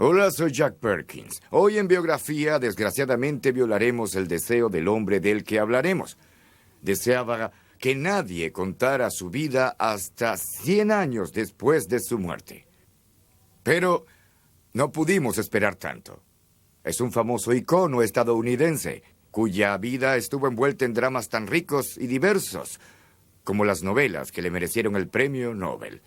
Hola, soy Jack Perkins. Hoy en Biografía, desgraciadamente, violaremos el deseo del hombre del que hablaremos. Deseaba que nadie contara su vida hasta 100 años después de su muerte. Pero no pudimos esperar tanto. Es un famoso icono estadounidense, cuya vida estuvo envuelta en dramas tan ricos y diversos como las novelas que le merecieron el premio Nobel.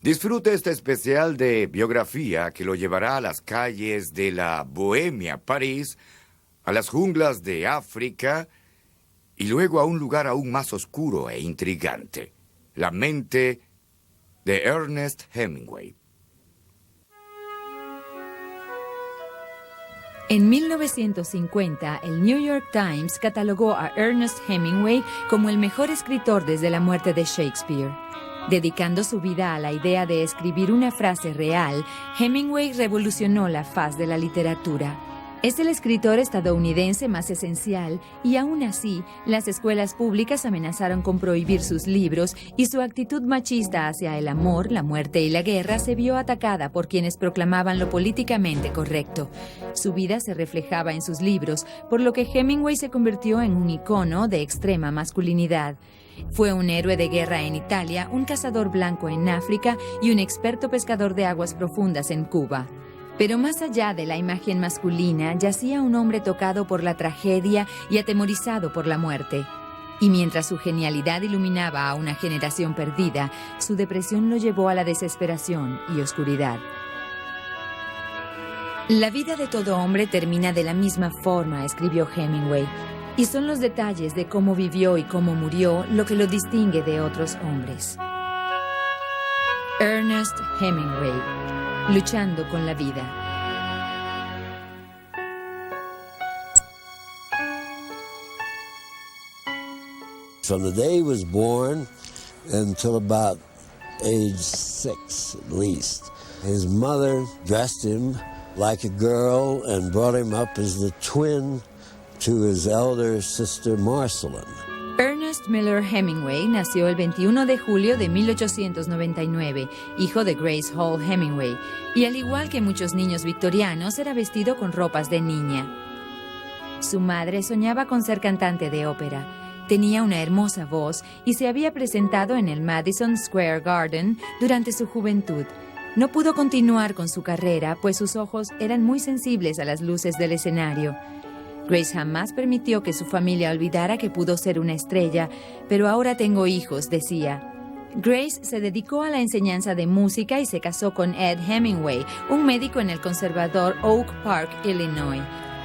Disfrute este especial de biografía que lo llevará a las calles de la Bohemia, París, a las junglas de África y luego a un lugar aún más oscuro e intrigante, la mente de Ernest Hemingway. En 1950, el New York Times catalogó a Ernest Hemingway como el mejor escritor desde la muerte de Shakespeare. Dedicando su vida a la idea de escribir una frase real, Hemingway revolucionó la faz de la literatura. Es el escritor estadounidense más esencial y aún así, las escuelas públicas amenazaron con prohibir sus libros y su actitud machista hacia el amor, la muerte y la guerra se vio atacada por quienes proclamaban lo políticamente correcto. Su vida se reflejaba en sus libros, por lo que Hemingway se convirtió en un icono de extrema masculinidad. Fue un héroe de guerra en Italia, un cazador blanco en África y un experto pescador de aguas profundas en Cuba. Pero más allá de la imagen masculina, yacía un hombre tocado por la tragedia y atemorizado por la muerte. Y mientras su genialidad iluminaba a una generación perdida, su depresión lo llevó a la desesperación y oscuridad. La vida de todo hombre termina de la misma forma, escribió Hemingway. Y son los detalles de cómo vivió y cómo murió lo que lo distingue de otros hombres. Ernest Hemingway, luchando con la vida. From the day he was born until about age 6 at least, his mother dressed him like a girl and brought him up as the twin to his elder sister Marceline. Ernest Miller Hemingway nació el 21 de julio de 1899, hijo de Grace Hall Hemingway, y al igual que muchos niños victorianos, era vestido con ropas de niña. Su madre soñaba con ser cantante de ópera. Tenía una hermosa voz y se había presentado en el Madison Square Garden durante su juventud. No pudo continuar con su carrera, pues sus ojos eran muy sensibles a las luces del escenario. Grace jamás permitió que su familia olvidara que pudo ser una estrella, pero ahora tengo hijos, decía. Grace se dedicó a la enseñanza de música y se casó con Ed Hemingway, un médico en el conservador Oak Park, Illinois.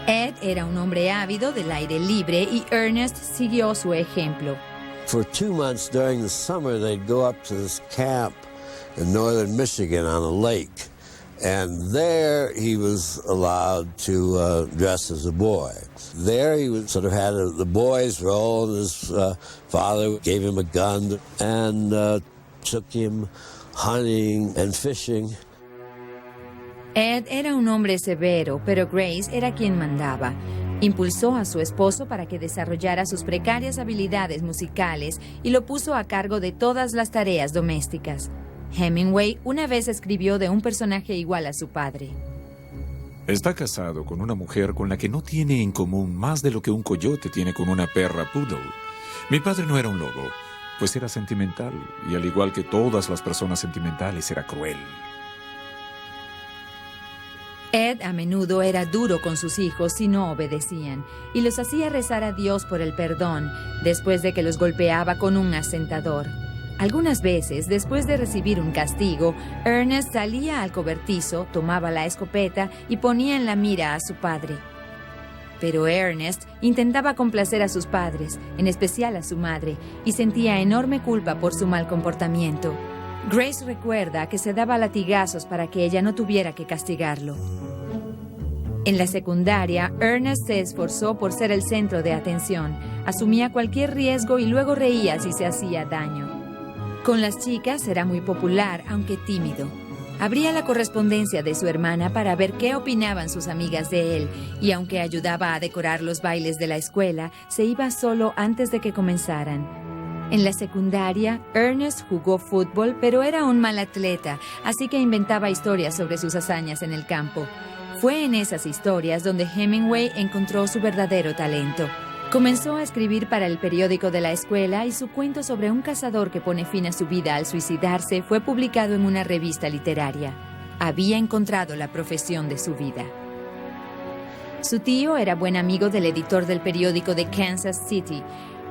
Ed era un hombre ávido del aire libre y Ernest siguió su ejemplo. For 2 months during the summer, they'd go up to this camp in northern Michigan on a lake. And there he was allowed to dress as a boy. There he was, sort of had the boy's role, and his father gave him a gun and took him hunting and fishing. Ed era un hombre severo, pero Grace era quien mandaba. Impulsó a su esposo para que desarrollara sus precarias habilidades musicales y lo puso a cargo de todas las tareas domésticas. Hemingway una vez escribió de un personaje igual a su padre. Está casado con una mujer con la que no tiene en común más de lo que un coyote tiene con una perra poodle. Mi padre no era un lobo, pues era sentimental, y al igual que todas las personas sentimentales, era cruel. Ed a menudo era duro con sus hijos si no obedecían, y los hacía rezar a Dios por el perdón, después de que los golpeaba con un asentador. Algunas veces, después de recibir un castigo, Ernest salía al cobertizo, tomaba la escopeta y ponía en la mira a su padre. Pero Ernest intentaba complacer a sus padres, en especial a su madre, y sentía enorme culpa por su mal comportamiento. Grace recuerda que se daba latigazos para que ella no tuviera que castigarlo. En la secundaria, Ernest se esforzó por ser el centro de atención, asumía cualquier riesgo y luego reía si se hacía daño. Con las chicas era muy popular, aunque tímido. Abría la correspondencia de su hermana para ver qué opinaban sus amigas de él, y aunque ayudaba a decorar los bailes de la escuela, se iba solo antes de que comenzaran. En la secundaria, Ernest jugó fútbol, pero era un mal atleta, así que inventaba historias sobre sus hazañas en el campo. Fue en esas historias donde Hemingway encontró su verdadero talento. Comenzó a escribir para el periódico de la escuela y su cuento sobre un cazador que pone fin a su vida al suicidarse fue publicado en una revista literaria. Había encontrado la profesión de su vida. Su tío era buen amigo del editor del periódico de Kansas City.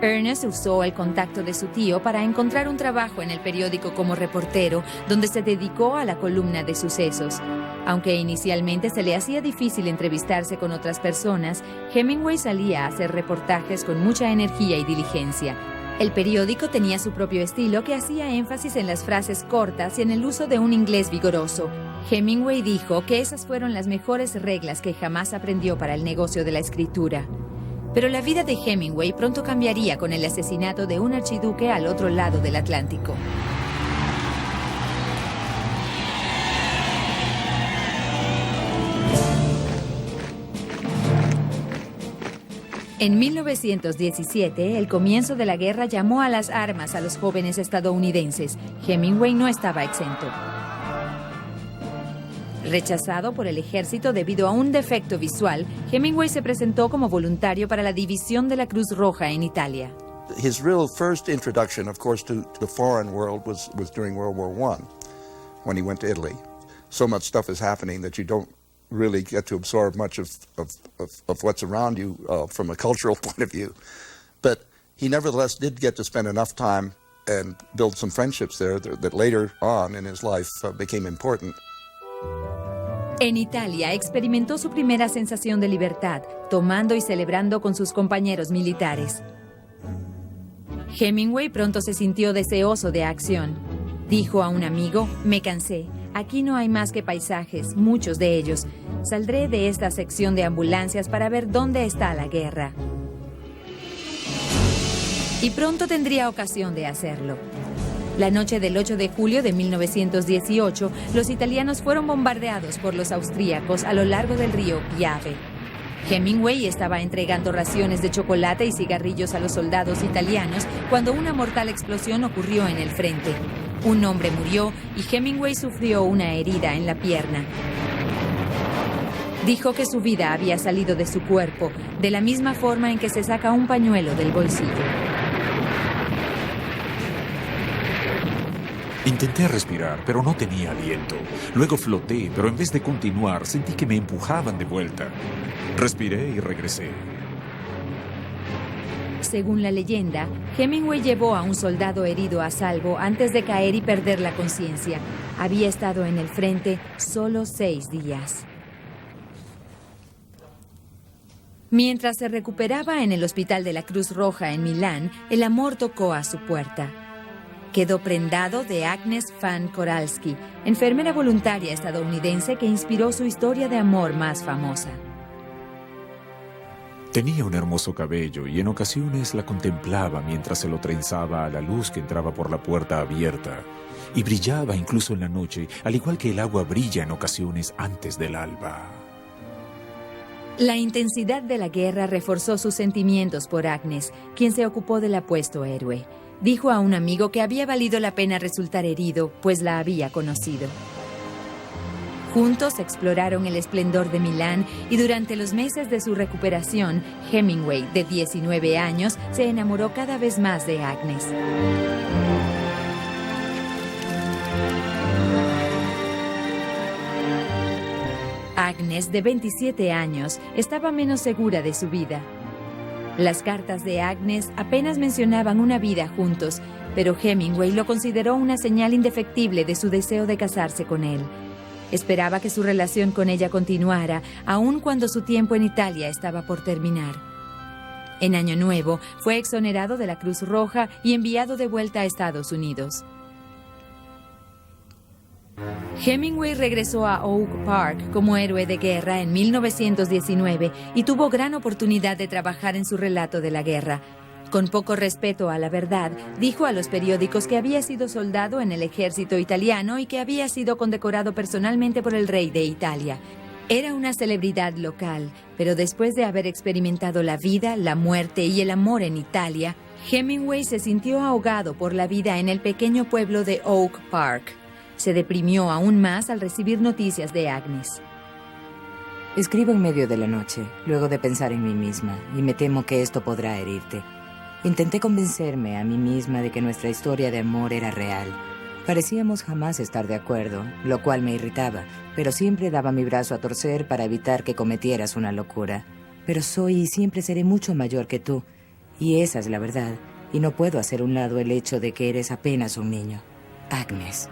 Ernest usó el contacto de su tío para encontrar un trabajo en el periódico como reportero, donde se dedicó a la columna de sucesos. Aunque inicialmente se le hacía difícil entrevistarse con otras personas, Hemingway salía a hacer reportajes con mucha energía y diligencia. El periódico tenía su propio estilo que hacía énfasis en las frases cortas y en el uso de un inglés vigoroso. Hemingway dijo que esas fueron las mejores reglas que jamás aprendió para el negocio de la escritura. Pero la vida de Hemingway pronto cambiaría con el asesinato de un archiduque al otro lado del Atlántico. En 1917, el comienzo de la guerra llamó a las armas a los jóvenes estadounidenses. Hemingway no estaba exento. Rechazado por el ejército debido a un defecto visual, Hemingway se presentó como voluntario para la División de la Cruz Roja en Italia. His real first introduction, of course, to the foreign world was during World War I, when he went to Italy. So much stuff is happening that you don't really get to absorb much of what's around you from a cultural point of view. But he nevertheless did get to spend enough time and build some friendships there that later on in his life became important. En Italia experimentó su primera sensación de libertad, tomando y celebrando con sus compañeros militares. Hemingway pronto se sintió deseoso de acción. Dijo a un amigo: "Me cansé. Aquí no hay más que paisajes, muchos de ellos. Saldré de esta sección de ambulancias para ver dónde está la guerra". Y pronto tendría ocasión de hacerlo. La noche del 8 de julio de 1918, los italianos fueron bombardeados por los austríacos a lo largo del río Piave. Hemingway estaba entregando raciones de chocolate y cigarrillos a los soldados italianos cuando una mortal explosión ocurrió en el frente. Un hombre murió y Hemingway sufrió una herida en la pierna. Dijo que su vida había salido de su cuerpo, de la misma forma en que se saca un pañuelo del bolsillo. Intenté respirar, pero no tenía aliento. Luego floté, pero en vez de continuar, sentí que me empujaban de vuelta. Respiré y regresé. Según la leyenda, Hemingway llevó a un soldado herido a salvo antes de caer y perder la conciencia. Había estado en el frente solo 6 días. Mientras se recuperaba en el Hospital de la Cruz Roja en Milán, el amor tocó a su puerta. Quedó prendado de Agnes Fan Koralski, enfermera voluntaria estadounidense que inspiró su historia de amor más famosa. Tenía un hermoso cabello y en ocasiones la contemplaba mientras se lo trenzaba a la luz que entraba por la puerta abierta. Y brillaba incluso en la noche, al igual que el agua brilla en ocasiones antes del alba. La intensidad de la guerra reforzó sus sentimientos por Agnes, quien se ocupó del apuesto héroe. Dijo a un amigo que había valido la pena resultar herido, pues la había conocido. Juntos exploraron el esplendor de Milán y durante los meses de su recuperación, Hemingway, de 19 años, se enamoró cada vez más de Agnes. Agnes, de 27 años, estaba menos segura de su vida. Las cartas de Agnes apenas mencionaban una vida juntos, pero Hemingway lo consideró una señal indefectible de su deseo de casarse con él. Esperaba que su relación con ella continuara, aun cuando su tiempo en Italia estaba por terminar. En Año Nuevo, fue exonerado de la Cruz Roja y enviado de vuelta a Estados Unidos. Hemingway regresó a Oak Park como héroe de guerra en 1919 y tuvo gran oportunidad de trabajar en su relato de la guerra. Con poco respeto a la verdad, dijo a los periódicos que había sido soldado en el ejército italiano y que había sido condecorado personalmente por el rey de Italia. Era una celebridad local, pero después de haber experimentado la vida, la muerte y el amor en Italia, Hemingway se sintió ahogado por la vida en el pequeño pueblo de Oak Park. Se deprimió aún más al recibir noticias de Agnes. Escribo en medio de la noche, luego de pensar en mí misma, y me temo que esto podrá herirte. Intenté convencerme a mí misma de que nuestra historia de amor era real. Parecíamos jamás estar de acuerdo, lo cual me irritaba, pero siempre daba mi brazo a torcer para evitar que cometieras una locura. Pero soy y siempre seré mucho mayor que tú, y esa es la verdad, y no puedo hacer a un lado el hecho de que eres apenas un niño. Agnes.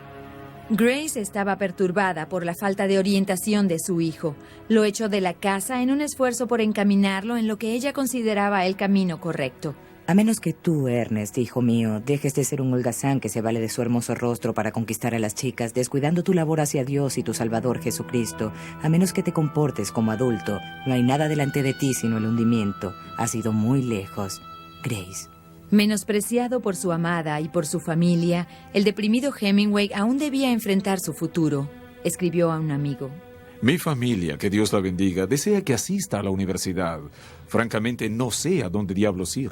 Grace estaba perturbada por la falta de orientación de su hijo. Lo echó de la casa en un esfuerzo por encaminarlo en lo que ella consideraba el camino correcto. A menos que tú, Ernest, hijo mío, dejes de ser un holgazán que se vale de su hermoso rostro para conquistar a las chicas, descuidando tu labor hacia Dios y tu Salvador Jesucristo, a menos que te comportes como adulto, no hay nada delante de ti sino el hundimiento. Has ido muy lejos. Grace. Menospreciado por su amada y por su familia, el deprimido Hemingway aún debía enfrentar su futuro. Escribió a un amigo. Mi familia, que Dios la bendiga, desea que asista a la universidad. Francamente, no sé a dónde diablos ir.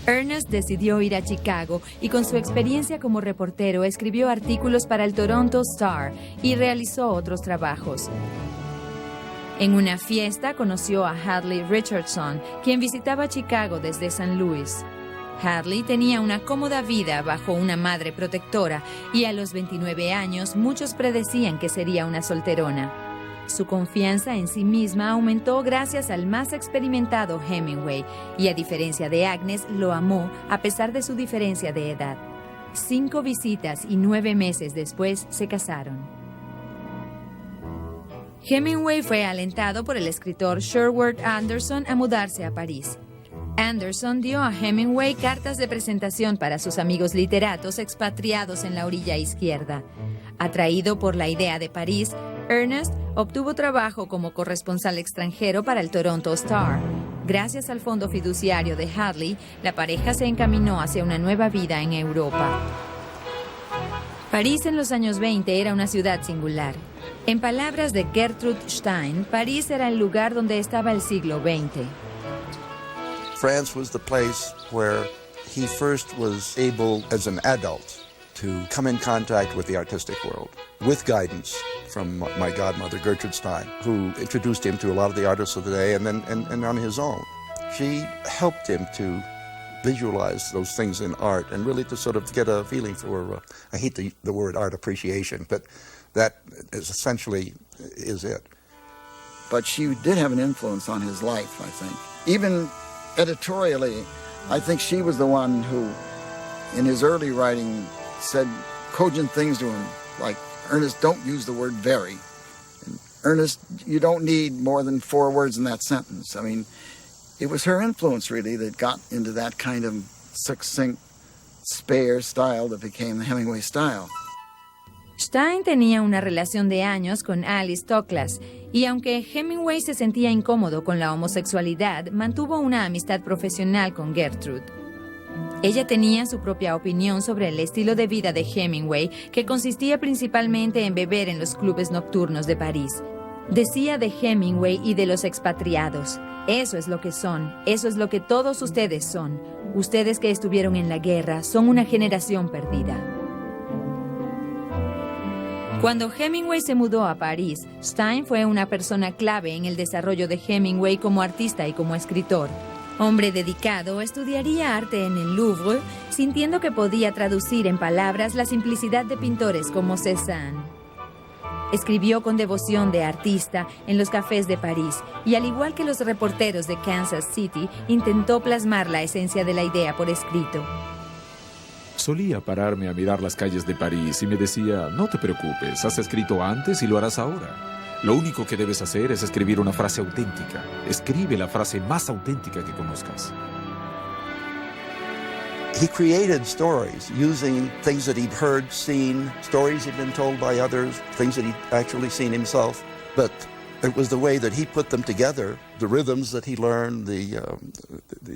Ernest decidió ir a Chicago y con su experiencia como reportero escribió artículos para el Toronto Star y realizó otros trabajos. En una fiesta conoció a Hadley Richardson, quien visitaba Chicago desde San Luis. Hadley tenía una cómoda vida bajo una madre protectora y a los 29 años muchos predecían que sería una solterona. Su confianza en sí misma aumentó gracias al más experimentado Hemingway y, a diferencia de Agnes, lo amó a pesar de su diferencia de edad. 5 visitas y 9 meses después se casaron. Hemingway fue alentado por el escritor Sherwood Anderson a mudarse a París. Anderson dio a Hemingway cartas de presentación para sus amigos literatos expatriados en la orilla izquierda. Atraído por la idea de París, Ernest obtuvo trabajo como corresponsal extranjero para el Toronto Star. Gracias al fondo fiduciario de Hadley, la pareja se encaminó hacia una nueva vida en Europa. París en los años 20 era una ciudad singular. En palabras de Gertrude Stein, París era el lugar donde estaba el siglo XX. France was the place where he first was able, as an adult, to come in contact with the artistic world, with guidance from my godmother, Gertrude Stein, who introduced him to a lot of the artists of the day, and then and on his own. She helped him to visualize those things in art and really to sort of get a feeling for, I hate the word art appreciation, but that is essentially is it. But she did have an influence on his life, I think. Even editorially, I think she was the one who, in his early writing, said cogent things to him, like, Ernest, don't use the word very. And Ernest, you don't need more than 4 words in that sentence. I mean, it was her influence, really, that got into that kind of succinct, spare style that became the Hemingway style. Stein tenía una relación de años con Alice Toklas, y aunque Hemingway se sentía incómodo con la homosexualidad, mantuvo una amistad profesional con Gertrude. Ella tenía su propia opinión sobre el estilo de vida de Hemingway, que consistía principalmente en beber en los clubes nocturnos de París. Decía de Hemingway y de los expatriados: eso es lo que son, eso es lo que todos ustedes son. Ustedes que estuvieron en la guerra son una generación perdida. Cuando Hemingway se mudó a París, Stein fue una persona clave en el desarrollo de Hemingway como artista y como escritor. Hombre dedicado, estudiaría arte en el Louvre, sintiendo que podía traducir en palabras la simplicidad de pintores como Cézanne. Escribió con devoción de artista en los cafés de París y, al igual que los reporteros de Kansas City, intentó plasmar la esencia de la idea por escrito. Solía pararme a mirar las calles de París y me decía: no te preocupes, has escrito antes y lo harás ahora. Lo único que debes hacer es escribir una frase auténtica. Escribe la frase más auténtica que conozcas. He created stories using things that he'd heard, seen, stories he'd been told by others, things that he'd actually seen himself. But it was the way that he put them together, the rhythms that he learned, the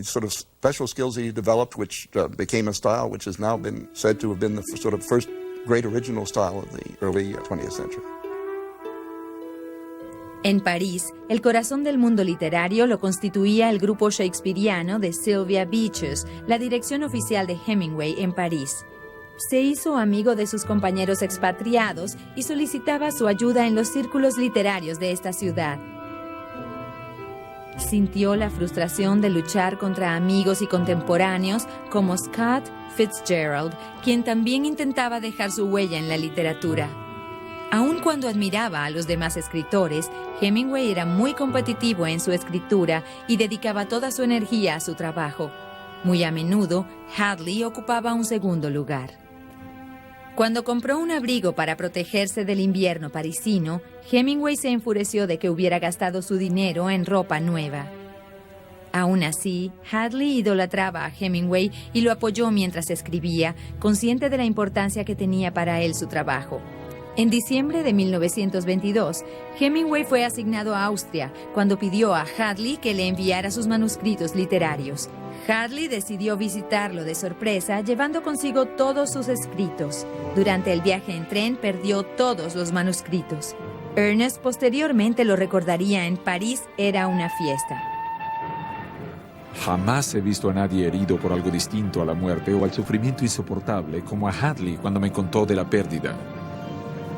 sort of special skills that he developed, which became a style which has now been said to have been the sort of first great original style of the early 20th century. En París, el corazón del mundo literario lo constituía el grupo shakespeariano de Sylvia Beaches, la dirección oficial de Hemingway en París. Se hizo amigo de sus compañeros expatriados y solicitaba su ayuda en los círculos literarios de esta ciudad. Sintió la frustración de luchar contra amigos y contemporáneos como Scott Fitzgerald, quien también intentaba dejar su huella en la literatura. Aun cuando admiraba a los demás escritores, Hemingway era muy competitivo en su escritura y dedicaba toda su energía a su trabajo. Muy a menudo, Hadley ocupaba un segundo lugar. Cuando compró un abrigo para protegerse del invierno parisino, Hemingway se enfureció de que hubiera gastado su dinero en ropa nueva. Aún así, Hadley idolatraba a Hemingway y lo apoyó mientras escribía, consciente de la importancia que tenía para él su trabajo. En diciembre de 1922, Hemingway fue asignado a Austria cuando pidió a Hadley que le enviara sus manuscritos literarios. Hadley decidió visitarlo de sorpresa, llevando consigo todos sus escritos. Durante el viaje en tren perdió todos los manuscritos. Ernest posteriormente lo recordaría en París era una fiesta. Jamás he visto a nadie herido por algo distinto a la muerte o al sufrimiento insoportable como a Hadley cuando me contó de la pérdida.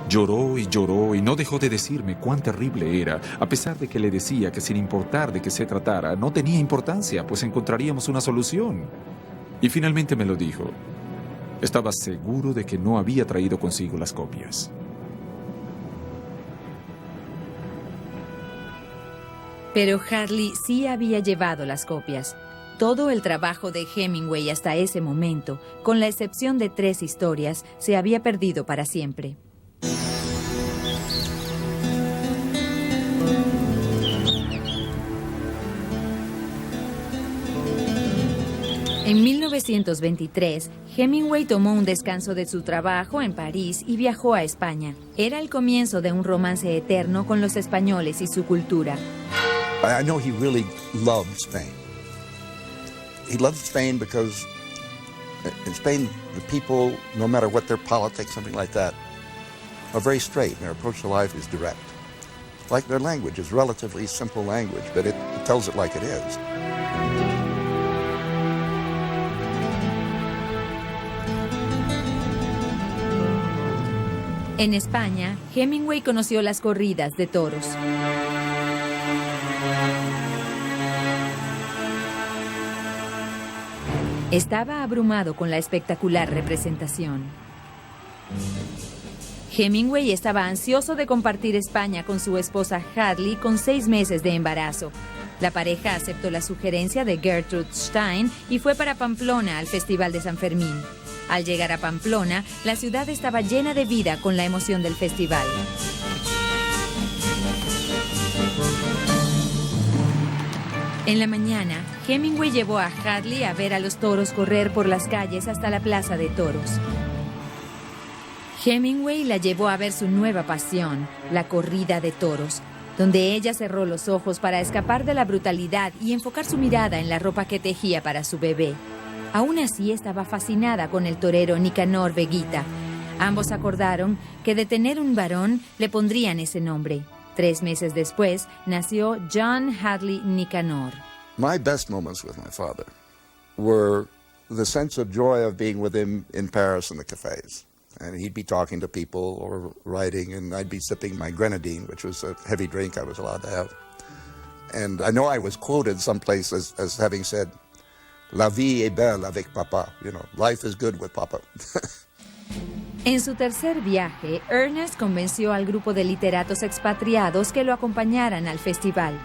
Lloró y no dejó de decirme cuán terrible era, a pesar de que le decía que sin importar de qué se tratara, no tenía importancia, pues encontraríamos una solución. Y finalmente me lo dijo. Estaba seguro de que no había traído consigo las copias. Pero Hadley sí había llevado las copias. Todo el trabajo de Hemingway hasta ese momento, con la excepción de 3 historias, se había perdido para siempre. En 1923, Hemingway tomó un descanso de su trabajo en París y viajó a España. Era el comienzo de un romance eterno con los españoles y su cultura. I know he really loved Spain. He loved Spain because in Spain, the people, no matter what their politics, something like that, are very straight. Their approach to life is direct. Like their language is relatively simple language, but it tells it like it is. En España, Hemingway conoció las corridas de toros. Estaba abrumado con la espectacular representación. Hemingway estaba ansioso de compartir España con su esposa Hadley con 6 meses de embarazo. La pareja aceptó la sugerencia de Gertrude Stein y fue para Pamplona al Festival de San Fermín. Al llegar a Pamplona, la ciudad estaba llena de vida con la emoción del festival. En la mañana, Hemingway llevó a Hadley a ver a los toros correr por las calles hasta la plaza de toros. Hemingway la llevó a ver su nueva pasión, la corrida de toros, donde ella cerró los ojos para escapar de la brutalidad y enfocar su mirada en la ropa que tejía para su bebé. Aún así estaba fascinada con el torero Nicanor Veguita. Ambos acordaron que de tener un varón le pondrían ese nombre. 3 meses después nació John Hadley Nicanor. My best moments with my father were the sense of joy of being with him in Paris in the cafes. And he'd be talking to people or writing, and I'd be sipping my grenadine, which was a heavy drink I was allowed to have. And I know I was quoted someplace as having said, "La vie est belle avec papa." You know, life is good with papa. En su tercer viaje, Ernest convenció al grupo de literatos expatriados que lo acompañaran al festival.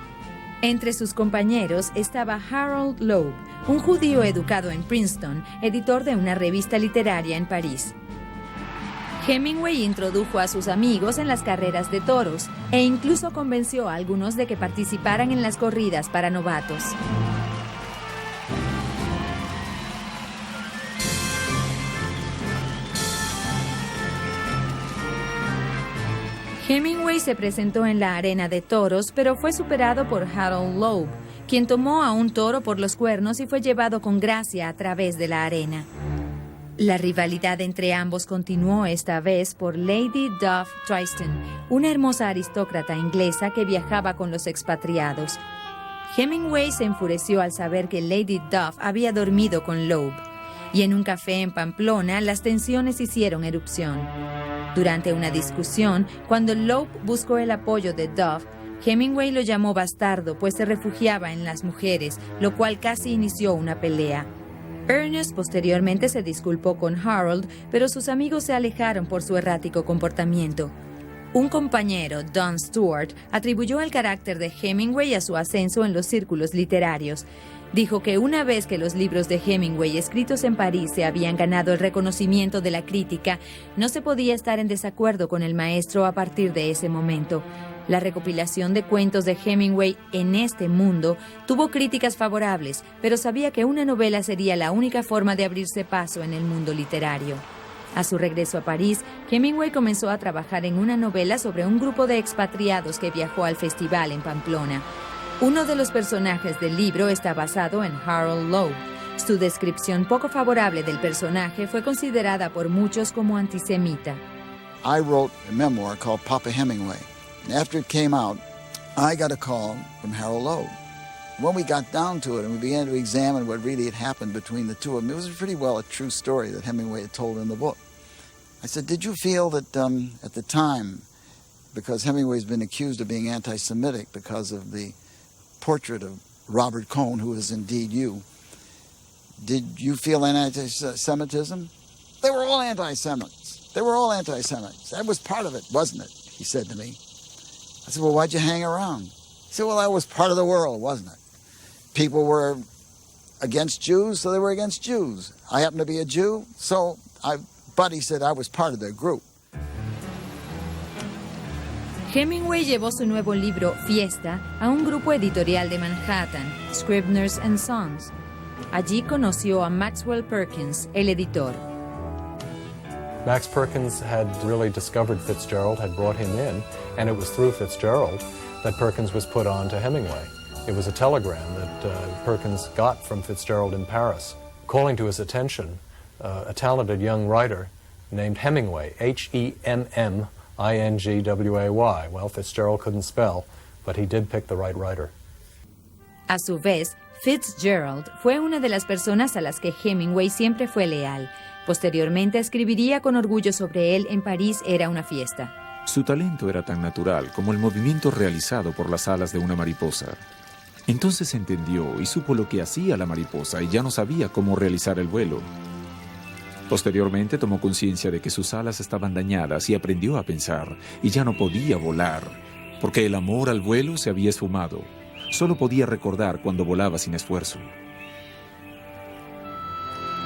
Entre sus compañeros estaba Harold Loeb, un judío educado en Princeton, editor de una revista literaria en París. Hemingway introdujo a sus amigos en las carreras de toros e incluso convenció a algunos de que participaran en las corridas para novatos. Hemingway se presentó en la arena de toros, pero fue superado por Harold Loeb, quien tomó a un toro por los cuernos y fue llevado con gracia a través de la arena. La rivalidad entre ambos continuó esta vez por Lady Duff Tristan, una hermosa aristócrata inglesa que viajaba con los expatriados. Hemingway se enfureció al saber que Lady Duff había dormido con Loeb, y en un café en Pamplona las tensiones hicieron erupción. Durante una discusión, cuando Loeb buscó el apoyo de Duff, Hemingway lo llamó bastardo, pues se refugiaba en las mujeres, lo cual casi inició una pelea. Ernest posteriormente se disculpó con Harold, pero sus amigos se alejaron por su errático comportamiento. Un compañero, Don Stewart, atribuyó el carácter de Hemingway a su ascenso en los círculos literarios. Dijo que una vez que los libros de Hemingway escritos en París se habían ganado el reconocimiento de la crítica, no se podía estar en desacuerdo con el maestro a partir de ese momento. La recopilación de cuentos de Hemingway En este mundo tuvo críticas favorables, pero sabía que una novela sería la única forma de abrirse paso en el mundo literario. A su regreso a París, Hemingway comenzó a trabajar en una novela sobre un grupo de expatriados que viajó al festival en Pamplona. Uno de los personajes del libro está basado en Harold Loeb. Su descripción poco favorable del personaje fue considerada por muchos como antisemita. I wrote a memoir called Papa Hemingway. After it came out, I got a call from Harold Loeb. When we got down to it and we began to examine what really had happened between the two of them, it was pretty well a true story that Hemingway had told in the book. I said, did you feel that at the time, because Hemingway's been accused of being anti-Semitic because of the portrait of Robert Cohn, who is indeed you, did you feel anti-Semitism? They were all anti-Semites. They were all anti-Semites. That was part of it, wasn't it? He said to me. I said, well, why'd you hang around? He said, well, that was part of the world, wasn't it? People were against Jews, so they were against Jews. I happen to be a Jew, but he said I was part of their group. Hemingway llevó su nuevo libro, Fiesta, a un grupo editorial de Manhattan, Scribner's and Sons. Allí conoció a Maxwell Perkins, el editor. Max Perkins had really discovered Fitzgerald, had brought him in, and it was through Fitzgerald that Perkins was put on to Hemingway. It was a telegram that Perkins got from Fitzgerald in Paris, calling to his attention a talented young writer named Hemingway, Hemingway. Well, Fitzgerald couldn't spell, but he did pick the right writer. A su vez, Fitzgerald fue una de las personas a las que Hemingway siempre fue leal. Posteriormente escribiría con orgullo sobre él en París era una fiesta. Su talento era tan natural como el movimiento realizado por las alas de una mariposa. Entonces entendió y supo lo que hacía la mariposa y ya no sabía cómo realizar el vuelo. Posteriormente tomó conciencia de que sus alas estaban dañadas y aprendió a pensar, y ya no podía volar, porque el amor al vuelo se había esfumado. Solo podía recordar cuando volaba sin esfuerzo.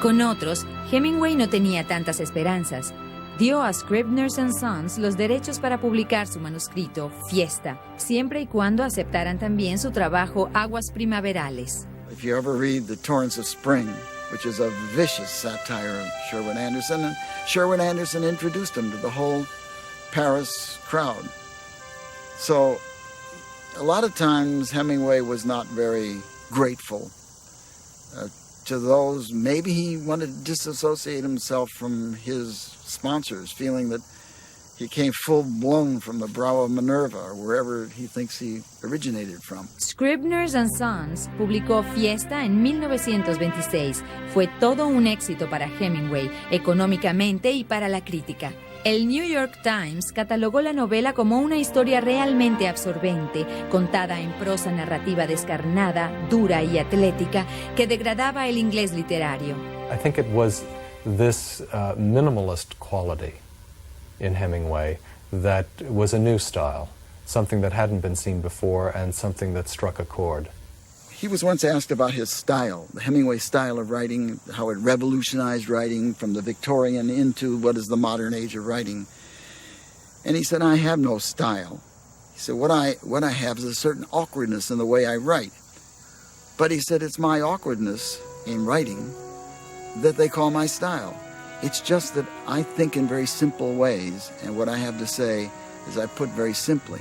Con otros, Hemingway no tenía tantas esperanzas. Dio a Scribner's and Sons los derechos para publicar su manuscrito, Fiesta, siempre y cuando aceptaran también su trabajo Aguas Primaverales. If you ever read The Torrents of Spring, which is a vicious satire of Sherwood Anderson, and Sherwood Anderson introduced him to the whole Paris crowd. So, a lot of times Hemingway was not very grateful to those. Maybe he wanted to disassociate himself from his sponsors, feeling that he came full-blown from the brow of Minerva, or wherever he thinks he originated from. Scribner's and Sons publicó Fiesta en 1926. Fue todo un éxito para Hemingway, económicamente y para la crítica. El New York Times catalogó la novela como una historia realmente absorbente, contada en prosa narrativa descarnada, dura y atlética, que degradaba el inglés literario. I think it was this minimalist quality in Hemingway that was a new style, something that hadn't been seen before and something that struck a chord. He was once asked about his style, the Hemingway style of writing, how it revolutionized writing from the Victorian into what is the modern age of writing. And he said, I have no style. He said, what I have is a certain awkwardness in the way I write. But he said, it's my awkwardness in writing that they call my style. It's just that I think in very simple ways, and what I have to say is I put very simply.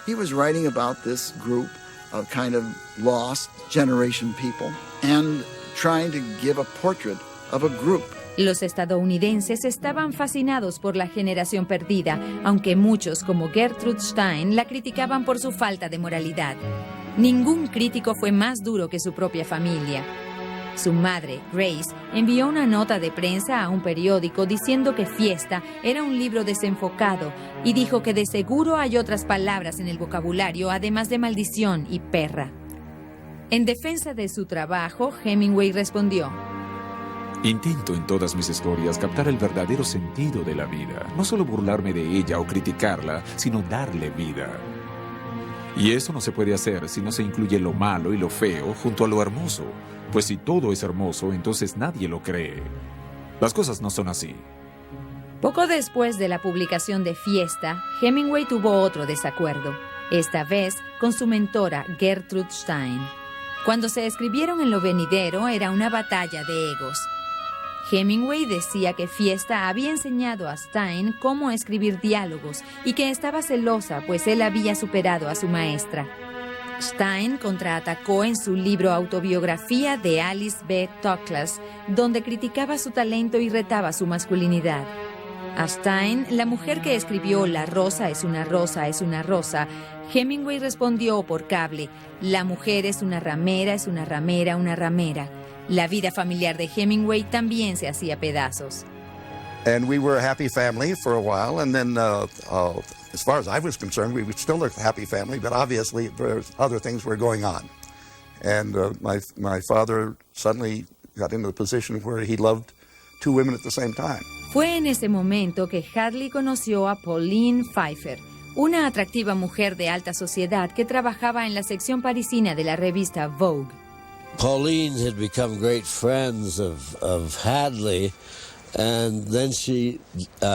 He was writing about this group of kind of lost generation people and trying to give a portrait of a group. Los estadounidenses estaban fascinados por la generación perdida, aunque muchos, como Gertrude Stein, la criticaban por su falta de moralidad. Ningún crítico fue más duro que su propia familia. Su madre, Grace, envió una nota de prensa a un periódico diciendo que Fiesta era un libro desenfocado y dijo que de seguro hay otras palabras en el vocabulario, además de maldición y perra. En defensa de su trabajo, Hemingway respondió: intento en todas mis historias captar el verdadero sentido de la vida, no solo burlarme de ella o criticarla, sino darle vida. Y eso no se puede hacer si no se incluye lo malo y lo feo junto a lo hermoso, pues si todo es hermoso, entonces nadie lo cree. Las cosas no son así. Poco después de la publicación de Fiesta, Hemingway tuvo otro desacuerdo, esta vez con su mentora Gertrude Stein. Cuando se escribieron en lo venidero era una batalla de egos. Hemingway decía que Fiesta había enseñado a Stein cómo escribir diálogos y que estaba celosa pues él había superado a su maestra. Stein contraatacó en su libro Autobiografía de Alice B. Toklas, donde criticaba su talento y retaba su masculinidad. A Stein, la mujer que escribió La rosa es una rosa, es una rosa, Hemingway respondió por cable: la mujer es una ramera, es una ramera, una ramera. La vida familiar de Hemingway también se hacía pedazos. And we were a happy family for a while, and then as far as I was concerned, we were still a happy family, but obviously other things were going on. And my father suddenly got into the position where he loved two women at the same time. Fue en ese momento que Hadley conoció a Pauline Pfeiffer, una atractiva mujer de alta sociedad que trabajaba en la sección parisina de la revista Vogue. Pauline had become great friends of Hadley, and then she,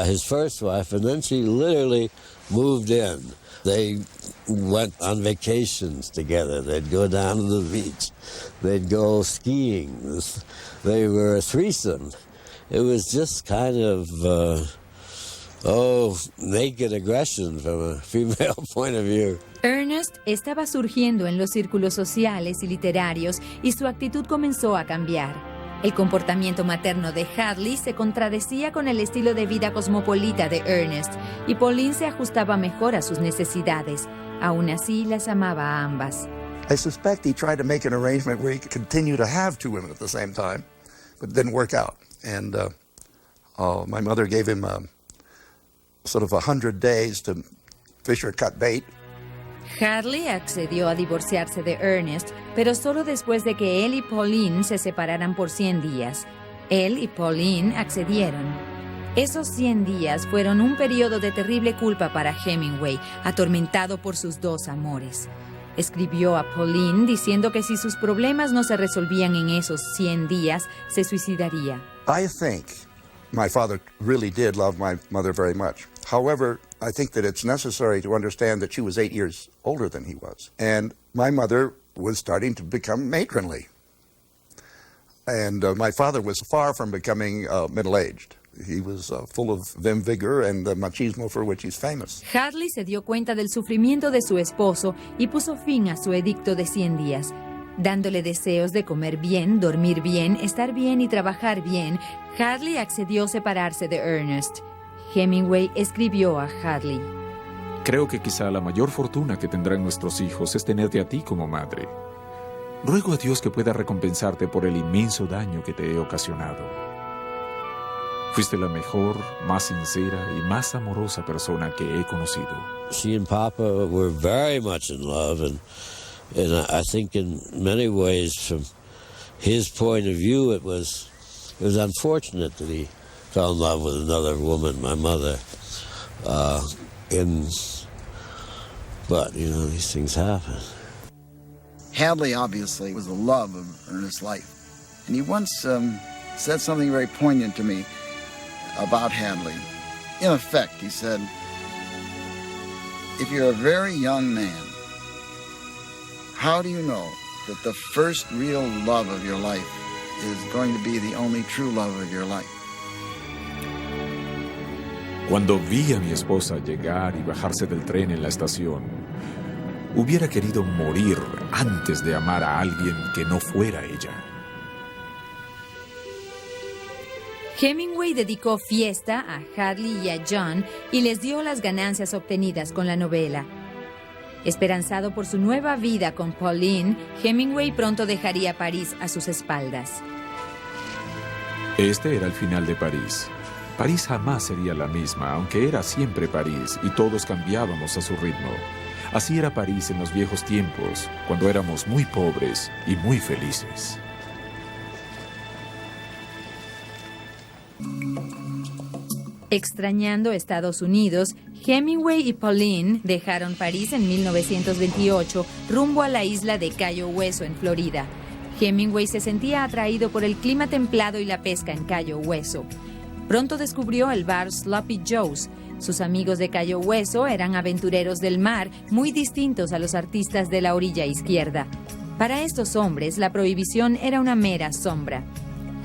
his first wife, and then she literally moved in. They went on vacations together. They'd go down to the beach. They'd go skiing. They were a threesome. It was just kind of, naked aggression from a female point of view. Ernest estaba surgiendo en los círculos sociales y literarios y su actitud comenzó a cambiar. El comportamiento materno de Hadley se contradecía con el estilo de vida cosmopolita de Ernest y Pauline se ajustaba mejor a sus necesidades. Aún así, las amaba a ambas. I suspect he tried to make an arrangement where he could continue to have two women at the same time, but it didn't work out. And my mother gave him sort of 100 days to fish or cut bait. Hadley accedió a divorciarse de Ernest, pero solo después de que él y Pauline se separaran por 100 días. Él y Pauline accedieron. Esos 100 días fueron un periodo de terrible culpa para Hemingway, atormentado por sus dos amores. Escribió a Pauline diciendo que si sus problemas no se resolvían en esos 100 días, se suicidaría. I think my father really did love my mother very much. However, I think that it's necessary to understand that she was 8 years older than he was. And my mother was starting to become matronly. And my father was far from becoming middle-aged. He was full of vim vigor and the machismo for which he's famous. Hadley se dio cuenta del sufrimiento de su esposo y puso fin a su edicto de 100 días. Dándole deseos de comer bien, dormir bien, estar bien y trabajar bien, Hadley accedió a separarse de Ernest. Hemingway escribió a Hadley: creo que quizá la mayor fortuna que tendrán nuestros hijos es tenerte a ti como madre. Ruego a Dios que pueda recompensarte por el inmenso daño que te he ocasionado. Fuiste la mejor, más sincera y más amorosa persona que he conocido. She and Papa were very much in love, and I think in many ways, from his point of view, it was unfortunate that he fell in love with another woman, my mother. But these things happen. Hadley obviously was the love of Ernest's life. And he once said something very poignant to me about Hadley. In effect, he said, if you're a very young man, how do you know that the first real love of your life is going to be the only true love of your life? Cuando vi a mi esposa llegar y bajarse del tren en la estación, hubiera querido morir antes de amar a alguien que no fuera ella. Hemingway dedicó fiesta a Hadley y a John y les dio las ganancias obtenidas con la novela. Esperanzado por su nueva vida con Pauline, Hemingway pronto dejaría París a sus espaldas. Este era el final de París. París jamás sería la misma, aunque era siempre París y todos cambiábamos a su ritmo. Así era París en los viejos tiempos, cuando éramos muy pobres y muy felices. Extrañando Estados Unidos, Hemingway y Pauline dejaron París en 1928 rumbo a la isla de Cayo Hueso en Florida. Hemingway se sentía atraído por el clima templado y la pesca en Cayo Hueso. Pronto descubrió el bar Sloppy Joe's. Sus amigos de Cayo Hueso eran aventureros del mar, muy distintos a los artistas de la orilla izquierda. Para estos hombres, la prohibición era una mera sombra.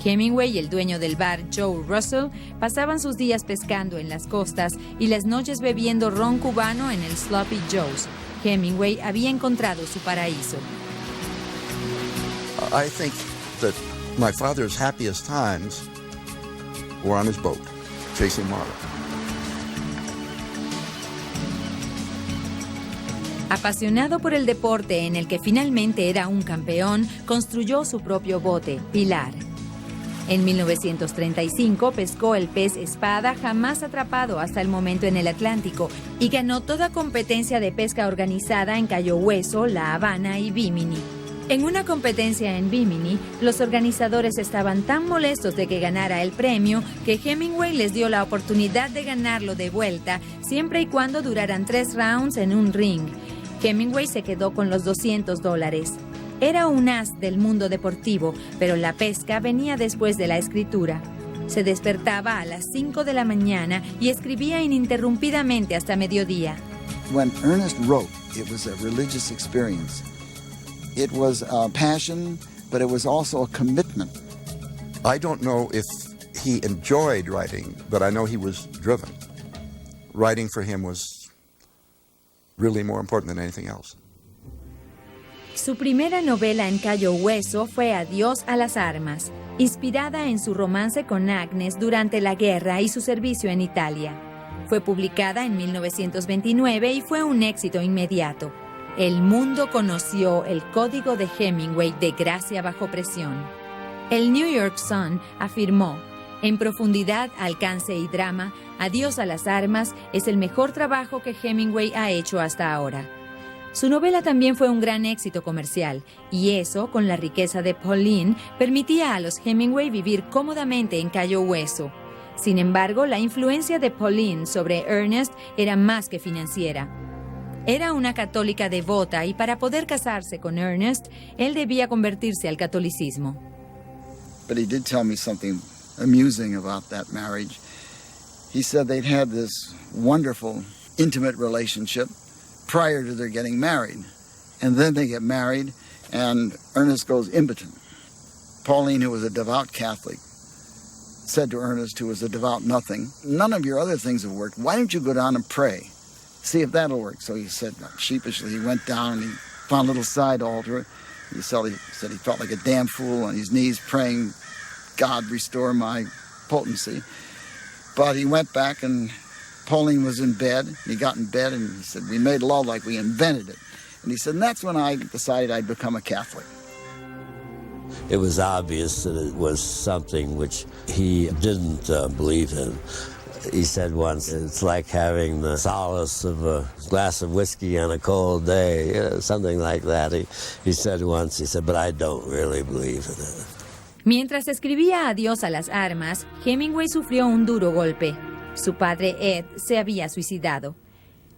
Hemingway y el dueño del bar, Joe Russell, pasaban sus días pescando en las costas y las noches bebiendo ron cubano en el Sloppy Joe's. Hemingway había encontrado su paraíso. I think that my father's happiest times were on his boat, chasing marlin. Apasionado por el deporte en el que finalmente era un campeón, construyó su propio bote, Pilar. En 1935 pescó el pez espada jamás atrapado hasta el momento en el Atlántico y ganó toda competencia de pesca organizada en Cayo Hueso, La Habana y Bimini. En una competencia en Bimini, los organizadores estaban tan molestos de que ganara el premio que Hemingway les dio la oportunidad de ganarlo de vuelta siempre y cuando duraran 3 rounds en un ring. Hemingway se quedó con los $200. Era un as del mundo deportivo, pero la pesca venía después de la escritura. Se despertaba a las 5 de la mañana y escribía ininterrumpidamente hasta mediodía. When Ernest wrote, it was a religious experience. It was a passion, but it was also a commitment. I don't know if he enjoyed writing, but I know he was driven. Writing for him was really more important than anything else. Su primera novela en Cayo Hueso fue Adiós a las armas, inspirada en su romance con Agnes durante la guerra y su servicio en Italia. Fue publicada en 1929 y fue un éxito inmediato. El mundo conoció el código de Hemingway de gracia bajo presión. El New York Sun afirmó: en profundidad, alcance y drama, Adiós a las armas es el mejor trabajo que Hemingway ha hecho hasta ahora. Su novela también fue un gran éxito comercial, y eso, con la riqueza de Pauline, permitía a los Hemingway vivir cómodamente en Cayo Hueso. Sin embargo, la influencia de Pauline sobre Ernest era más que financiera. Era una católica devota y para poder casarse con Ernest, él debía convertirse al catolicismo. But he did tell me something amusing about that marriage. He said they'd had this wonderful, intimate relationship prior to their getting married. And then they get married, and Ernest goes impotent. Pauline, who was a devout Catholic, said to Ernest, who was a devout nothing, none of your other things have worked. Why don't you go down and pray? See if that'll work. So he said, sheepishly, he went down and he found a little side altar. He said he felt like a damn fool on his knees praying, God, restore my potency. But he went back and Pauline was in bed. He got in bed and he said, we made love like we invented it. And he said, and that's when I decided I'd become a Catholic. It was obvious that it was something which he didn't believe in. He said once, it's like having the solace of a glass of whiskey on a cold day, something like that. He said once, he said, but I don't really believe in it. Mientras escribía Adiós a las armas, Hemingway sufrió un duro golpe. Su padre Ed se había suicidado.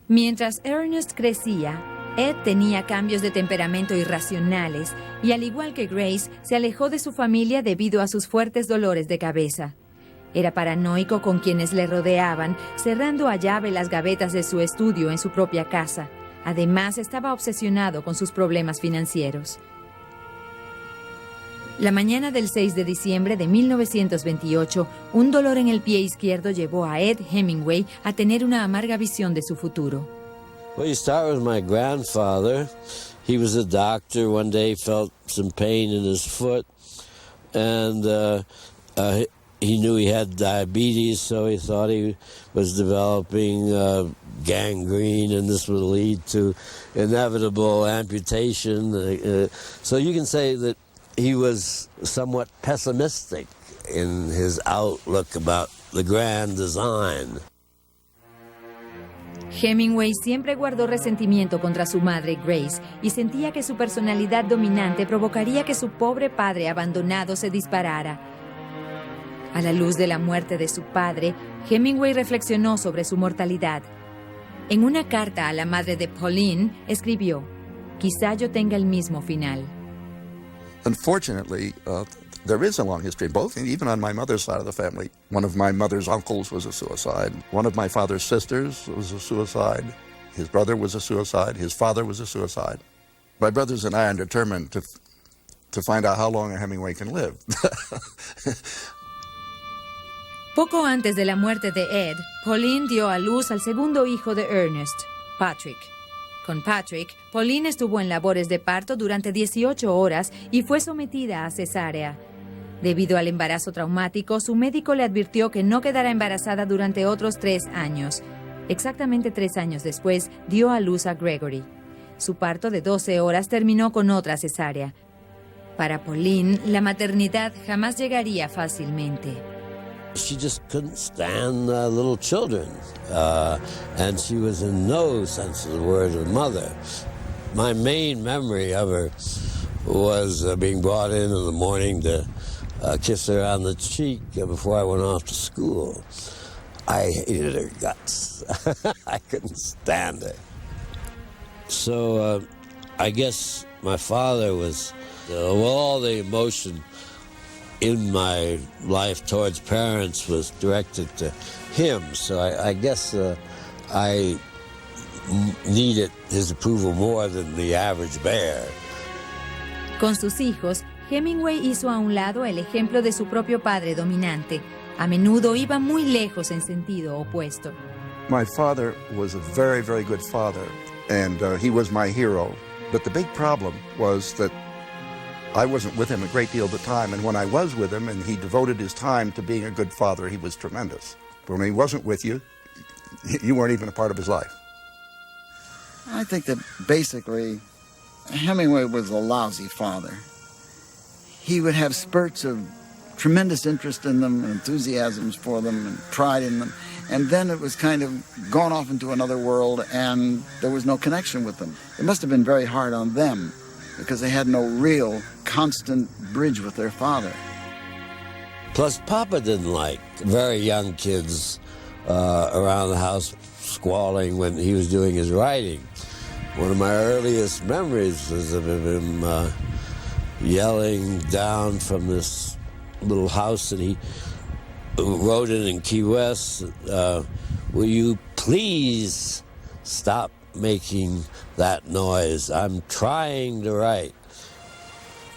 Mientras Ernest crecía, Ed tenía cambios de temperamento irracionales y, al igual que Grace, se alejó de su familia debido a sus fuertes dolores de cabeza. Era paranoico con quienes le rodeaban, cerrando a llave las gavetas de su estudio en su propia casa. Además, estaba obsesionado con sus problemas financieros. La mañana del 6 de diciembre de 1928, un dolor en el pie izquierdo llevó a Ed Hemingway a tener una amarga visión de su futuro. Well, you start with my grandfather. He was a doctor. One day he felt some pain in his foot, and He knew he had diabetes, so he thought he was developing gangrene, and this would lead to inevitable amputation. So you can say that he was somewhat pessimistic in his outlook about the grand design. Hemingway siempre guardó resentimiento contra su madre, Grace, y sentía que su personalidad dominante provocaría que su pobre padre abandonado se disparara. A la luz de la muerte de su padre, Hemingway reflexionó sobre su mortalidad. En una carta a la madre de Pauline, escribió: "Quizá yo tenga el mismo final." Unfortunately, there is a long history, both, even on my mother's side of the family. One of my mother's uncles was a suicide. One of my father's sisters was a suicide. His brother was a suicide. His father was a suicide. My brothers and I are determined to find out how long a Hemingway can live. Poco antes de la muerte de Ed, Pauline dio a luz al segundo hijo de Ernest, Patrick. Con Patrick, Pauline estuvo en labores de parto durante 18 horas y fue sometida a cesárea. Debido al embarazo traumático, su médico le advirtió que no quedará embarazada durante otros 3 años. Exactamente 3 años después, dio a luz a Gregory. Su parto de 12 horas terminó con otra cesárea. Para Pauline, la maternidad jamás llegaría fácilmente. She just couldn't stand little children, and she was in no sense of the word a mother. My main memory of her was being brought in the morning to kiss her on the cheek before I went off to school. I hated her guts. I couldn't stand her. So I guess my father was, all the emotion in my life towards parents was directed to him, so I guess I needed his approval more than the average bear. Con sus hijos, Hemingway hizo a un lado el ejemplo de su propio padre dominante. A menudo iba muy lejos en sentido opuesto. My father was a very, very good father, and he was my hero. But the big problem was that I wasn't with him a great deal of the time, and when I was with him and he devoted his time to being a good father, he was tremendous. But when he wasn't with you, you weren't even a part of his life. I think that basically Hemingway was a lousy father. He would have spurts of tremendous interest in them and enthusiasms for them and pride in them, and then it was kind of gone off into another world and there was no connection with them. It must have been very hard on them because they had no real constant bridge with their father. Plus, Papa didn't like very young kids around the house squalling when he was doing his writing. One of my earliest memories was of him yelling down from this little house that he wrote in Key West, "Will you please stop making that noise? I'm trying to write."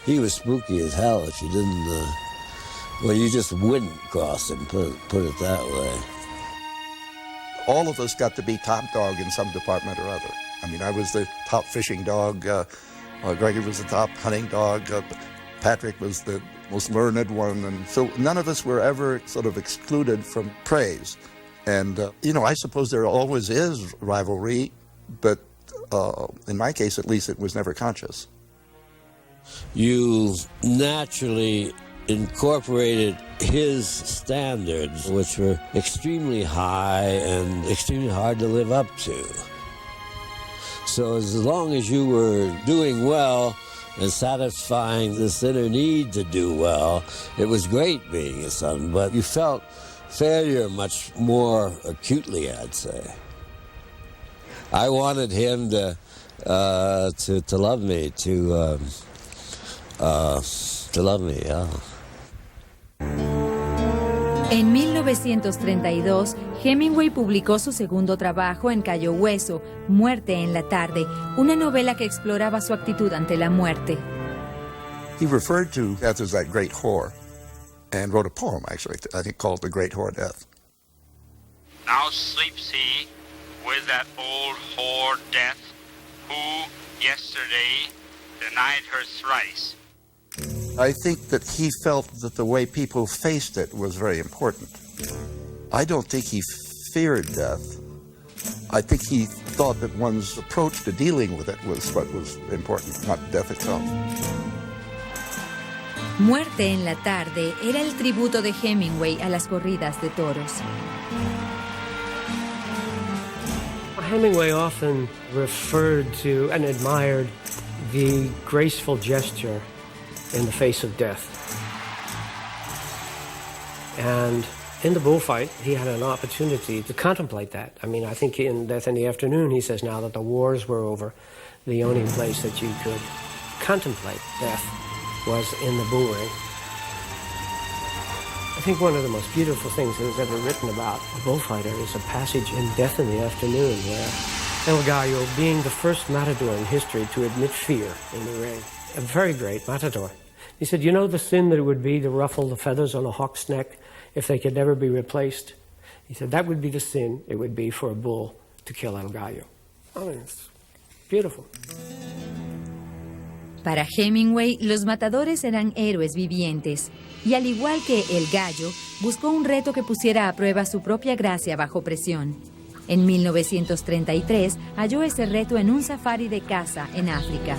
He was spooky as hell if you didn't, you just wouldn't cross him, put it that way. All of us got to be top dog in some department or other. I mean, I was the top fishing dog, Gregory was the top hunting dog, Patrick was the most learned one, and so none of us were ever sort of excluded from praise. And, I suppose there always is rivalry, but in my case, at least, it was never conscious. You naturally incorporated his standards, which were extremely high and extremely hard to live up to. So as long as you were doing well and satisfying this inner need to do well, it was great being a son, but you felt failure much more acutely, I'd say. I wanted him to love me, to love me, yeah. En 1932, Hemingway publicó su segundo trabajo en Cayo Hueso, Muerte en la tarde, una novela que exploraba su actitud ante la muerte. He referred to death as that great whore, and wrote a poem, actually, I think called The Great Whore Death. Now sleeps he with that old whore Death, who yesterday denied her thrice. I think that he felt that the way people faced it was very important. I don't think he feared death. I think he thought that one's approach to dealing with it was what was important, not death itself. Muerte en la tarde era el tributo de Hemingway a las corridas de toros. Hemingway often referred to and admired the graceful gesture in the face of death. And in the bullfight, he had an opportunity to contemplate that. I mean, I think in Death in the Afternoon, he says now that the wars were over, the only place that you could contemplate death was in the bull ring. I think one of the most beautiful things that was ever written about a bullfighter is a passage in Death in the Afternoon where El Gallo, being the first matador in history to admit fear in the ring, a very great matador, he said, you know the sin that it would be to ruffle the feathers on a hawk's neck if they could never be replaced? He said, that would be the sin it would be for a bull to kill El Gallo. I mean, it's beautiful. Para Hemingway, los matadores eran héroes vivientes, y al igual que El Gallo, buscó un reto que pusiera a prueba su propia gracia bajo presión. En 1933, halló ese reto en un safari de caza en África.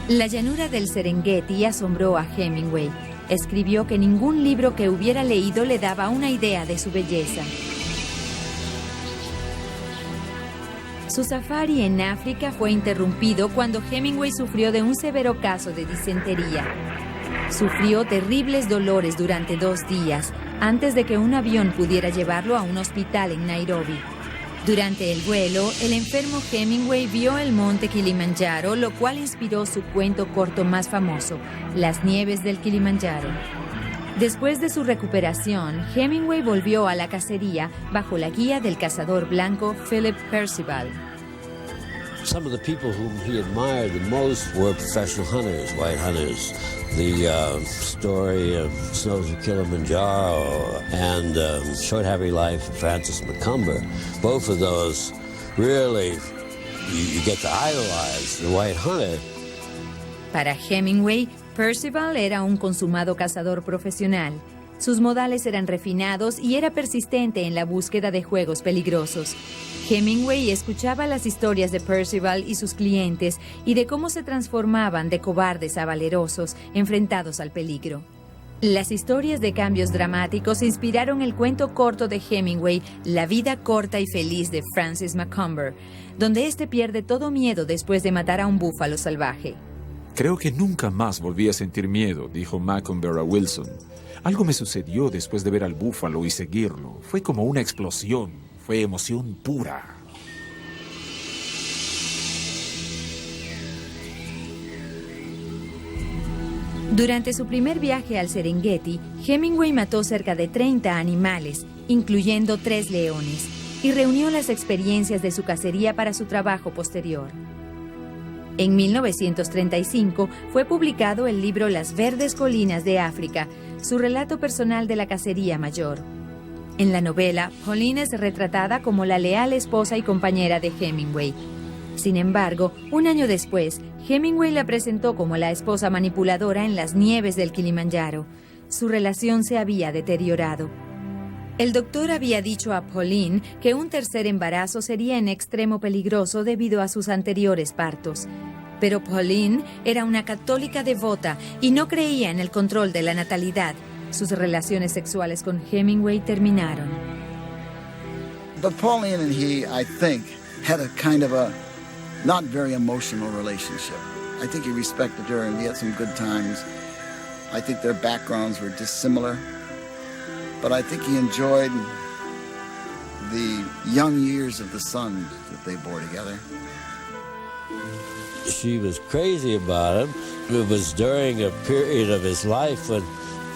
La llanura del Serengeti asombró a Hemingway. Escribió que ningún libro que hubiera leído le daba una idea de su belleza. Su safari en África fue interrumpido cuando Hemingway sufrió de un severo caso de disentería. Sufrió terribles dolores durante 2 días antes de que un avión pudiera llevarlo a un hospital en Nairobi. Durante el vuelo, el enfermo Hemingway vio el monte Kilimanjaro, lo cual inspiró su cuento corto más famoso, Las nieves del Kilimanjaro. Después de su recuperación, Hemingway volvió a la cacería bajo la guía del cazador blanco Philip Percival. Some of the people whom he admired the most were professional hunters, white hunters. The story of Snows of Kilimanjaro and Short Happy Life of Francis Macomber, both of those really, you get to idolize the white hunter. Para Hemingway, Percival era un consumado cazador profesional. Sus modales eran refinados y era persistente en la búsqueda de juegos peligrosos. Hemingway escuchaba las historias de Percival y sus clientes y de cómo se transformaban de cobardes a valerosos, enfrentados al peligro. Las historias de cambios dramáticos inspiraron el cuento corto de Hemingway, La vida corta y feliz de Francis Macomber, donde este pierde todo miedo después de matar a un búfalo salvaje. Creo que nunca más volví a sentir miedo, dijo Macomber a Wilson. Algo me sucedió después de ver al búfalo y seguirlo. Fue como una explosión. Fue emoción pura. Durante su primer viaje al Serengeti, Hemingway mató cerca de 30 animales, incluyendo 3 leones, y reunió las experiencias de su cacería para su trabajo posterior. En 1935 fue publicado el libro Las verdes colinas de África, su relato personal de la cacería mayor. En la novela, Pauline es retratada como la leal esposa y compañera de Hemingway. Sin embargo, un año después, Hemingway la presentó como la esposa manipuladora en las nieves del Kilimanjaro. Su relación se había deteriorado. El doctor había dicho a Pauline que un tercer embarazo sería en extremo peligroso debido a sus anteriores partos. Pero Pauline era una católica devota y no creía en el control de la natalidad. Sus relaciones sexuales con Hemingway terminaron. But Pauline and he, I think, had a kind of a not very emotional relationship. I think he respected her and we had some good times. I think their backgrounds were dissimilar. But I think he enjoyed the young years of the son that they bore together. She was crazy about him. It was during a period of his life when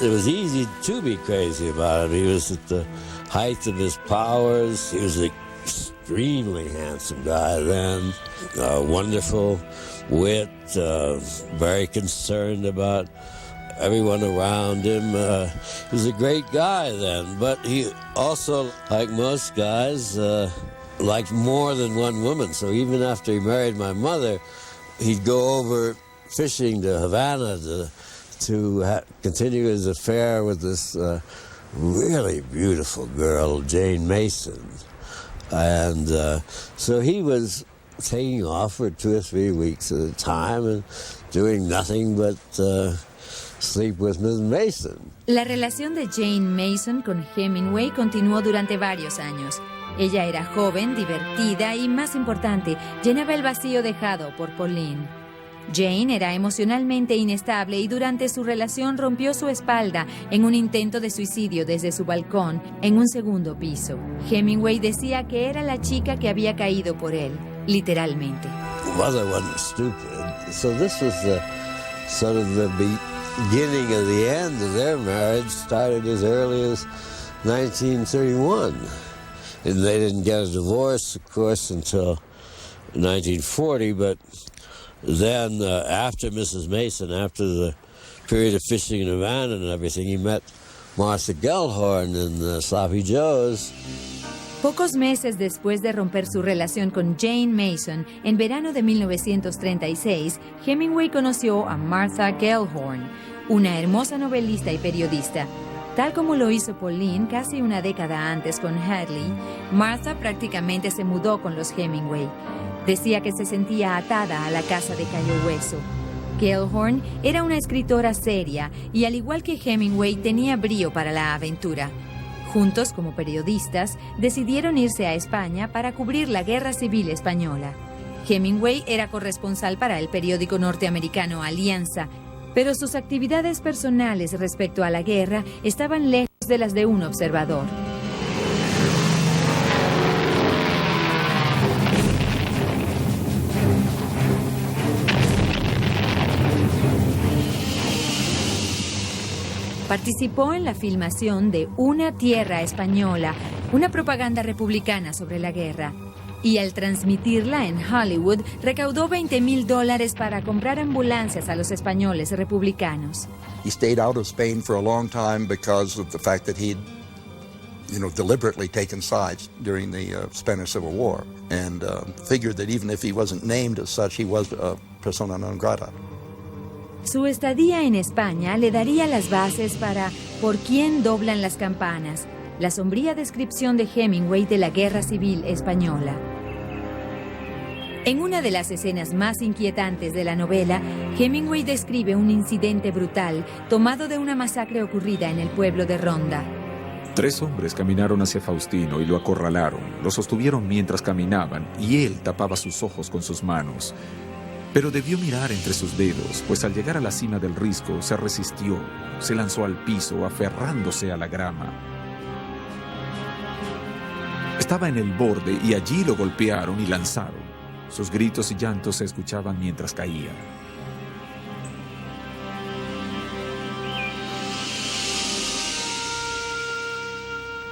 it was easy to be crazy about him. He was at the height of his powers. He was an extremely handsome guy then. Wonderful wit, very concerned about everyone around him. He was a great guy then, but he also, like most guys, liked more than one woman. So even after he married my mother, he'd go over fishing to Havana to continue his affair with this really beautiful girl, Jane Mason. And so he was taking off for 2 or 3 weeks at a time and doing nothing but sleep with Miss Mason. La relación de Jane Mason con Hemingway continuó durante varios años. Ella era joven, divertida y, más importante, llenaba el vacío dejado por Pauline. Jane era emocionalmente inestable y durante su relación rompió su espalda en un intento de suicidio desde su balcón en un segundo piso. Hemingway decía que era la chica que había caído por él, literalmente. Mother wasn't stupid, so this was the sort of the beginning of the end of their marriage. Started as early as 1931, and they didn't get a divorce, of course, until 1940. But then, after Mrs. Mason, after the period of fishing in Havana and everything, he met Martha Gellhorn in Sloppy Joe's. Pocos meses después de romper su relación con Jane Mason, en verano de 1936, Hemingway conoció a Martha Gellhorn, una hermosa novelista y periodista. Tal como lo hizo Pauline casi una década antes con Hadley, Martha prácticamente se mudó con los Hemingway. Decía que se sentía atada a la casa de Cayo Hueso. Gellhorn era una escritora seria y, al igual que Hemingway, tenía brío para la aventura. Juntos, como periodistas, decidieron irse a España para cubrir la Guerra Civil Española. Hemingway era corresponsal para el periódico norteamericano Alianza, pero sus actividades personales respecto a la guerra estaban lejos de las de un observador. Participó en la filmación de Una Tierra Española, una propaganda republicana sobre la guerra. Y al transmitirla en Hollywood, recaudó $20,000 para comprar ambulancias a los españoles republicanos. He stayed out of Spain for a long time because of the fact that he'd, deliberately taken sides during the Spanish Civil War, and figured that even if he wasn't named as such, he was a persona non grata. Su estadía en España le daría las bases para ¿Por quién doblan las campanas?, la sombría descripción de Hemingway de la Guerra Civil Española. En una de las escenas más inquietantes de la novela, Hemingway describe un incidente brutal tomado de una masacre ocurrida en el pueblo de Ronda. 3 hombres caminaron hacia Faustino y lo acorralaron. Lo sostuvieron mientras caminaban y él tapaba sus ojos con sus manos. Pero debió mirar entre sus dedos, pues al llegar a la cima del risco se resistió, se lanzó al piso aferrándose a la grama. Estaba en el borde y allí lo golpearon y lanzaron. Sus gritos y llantos se escuchaban mientras caía.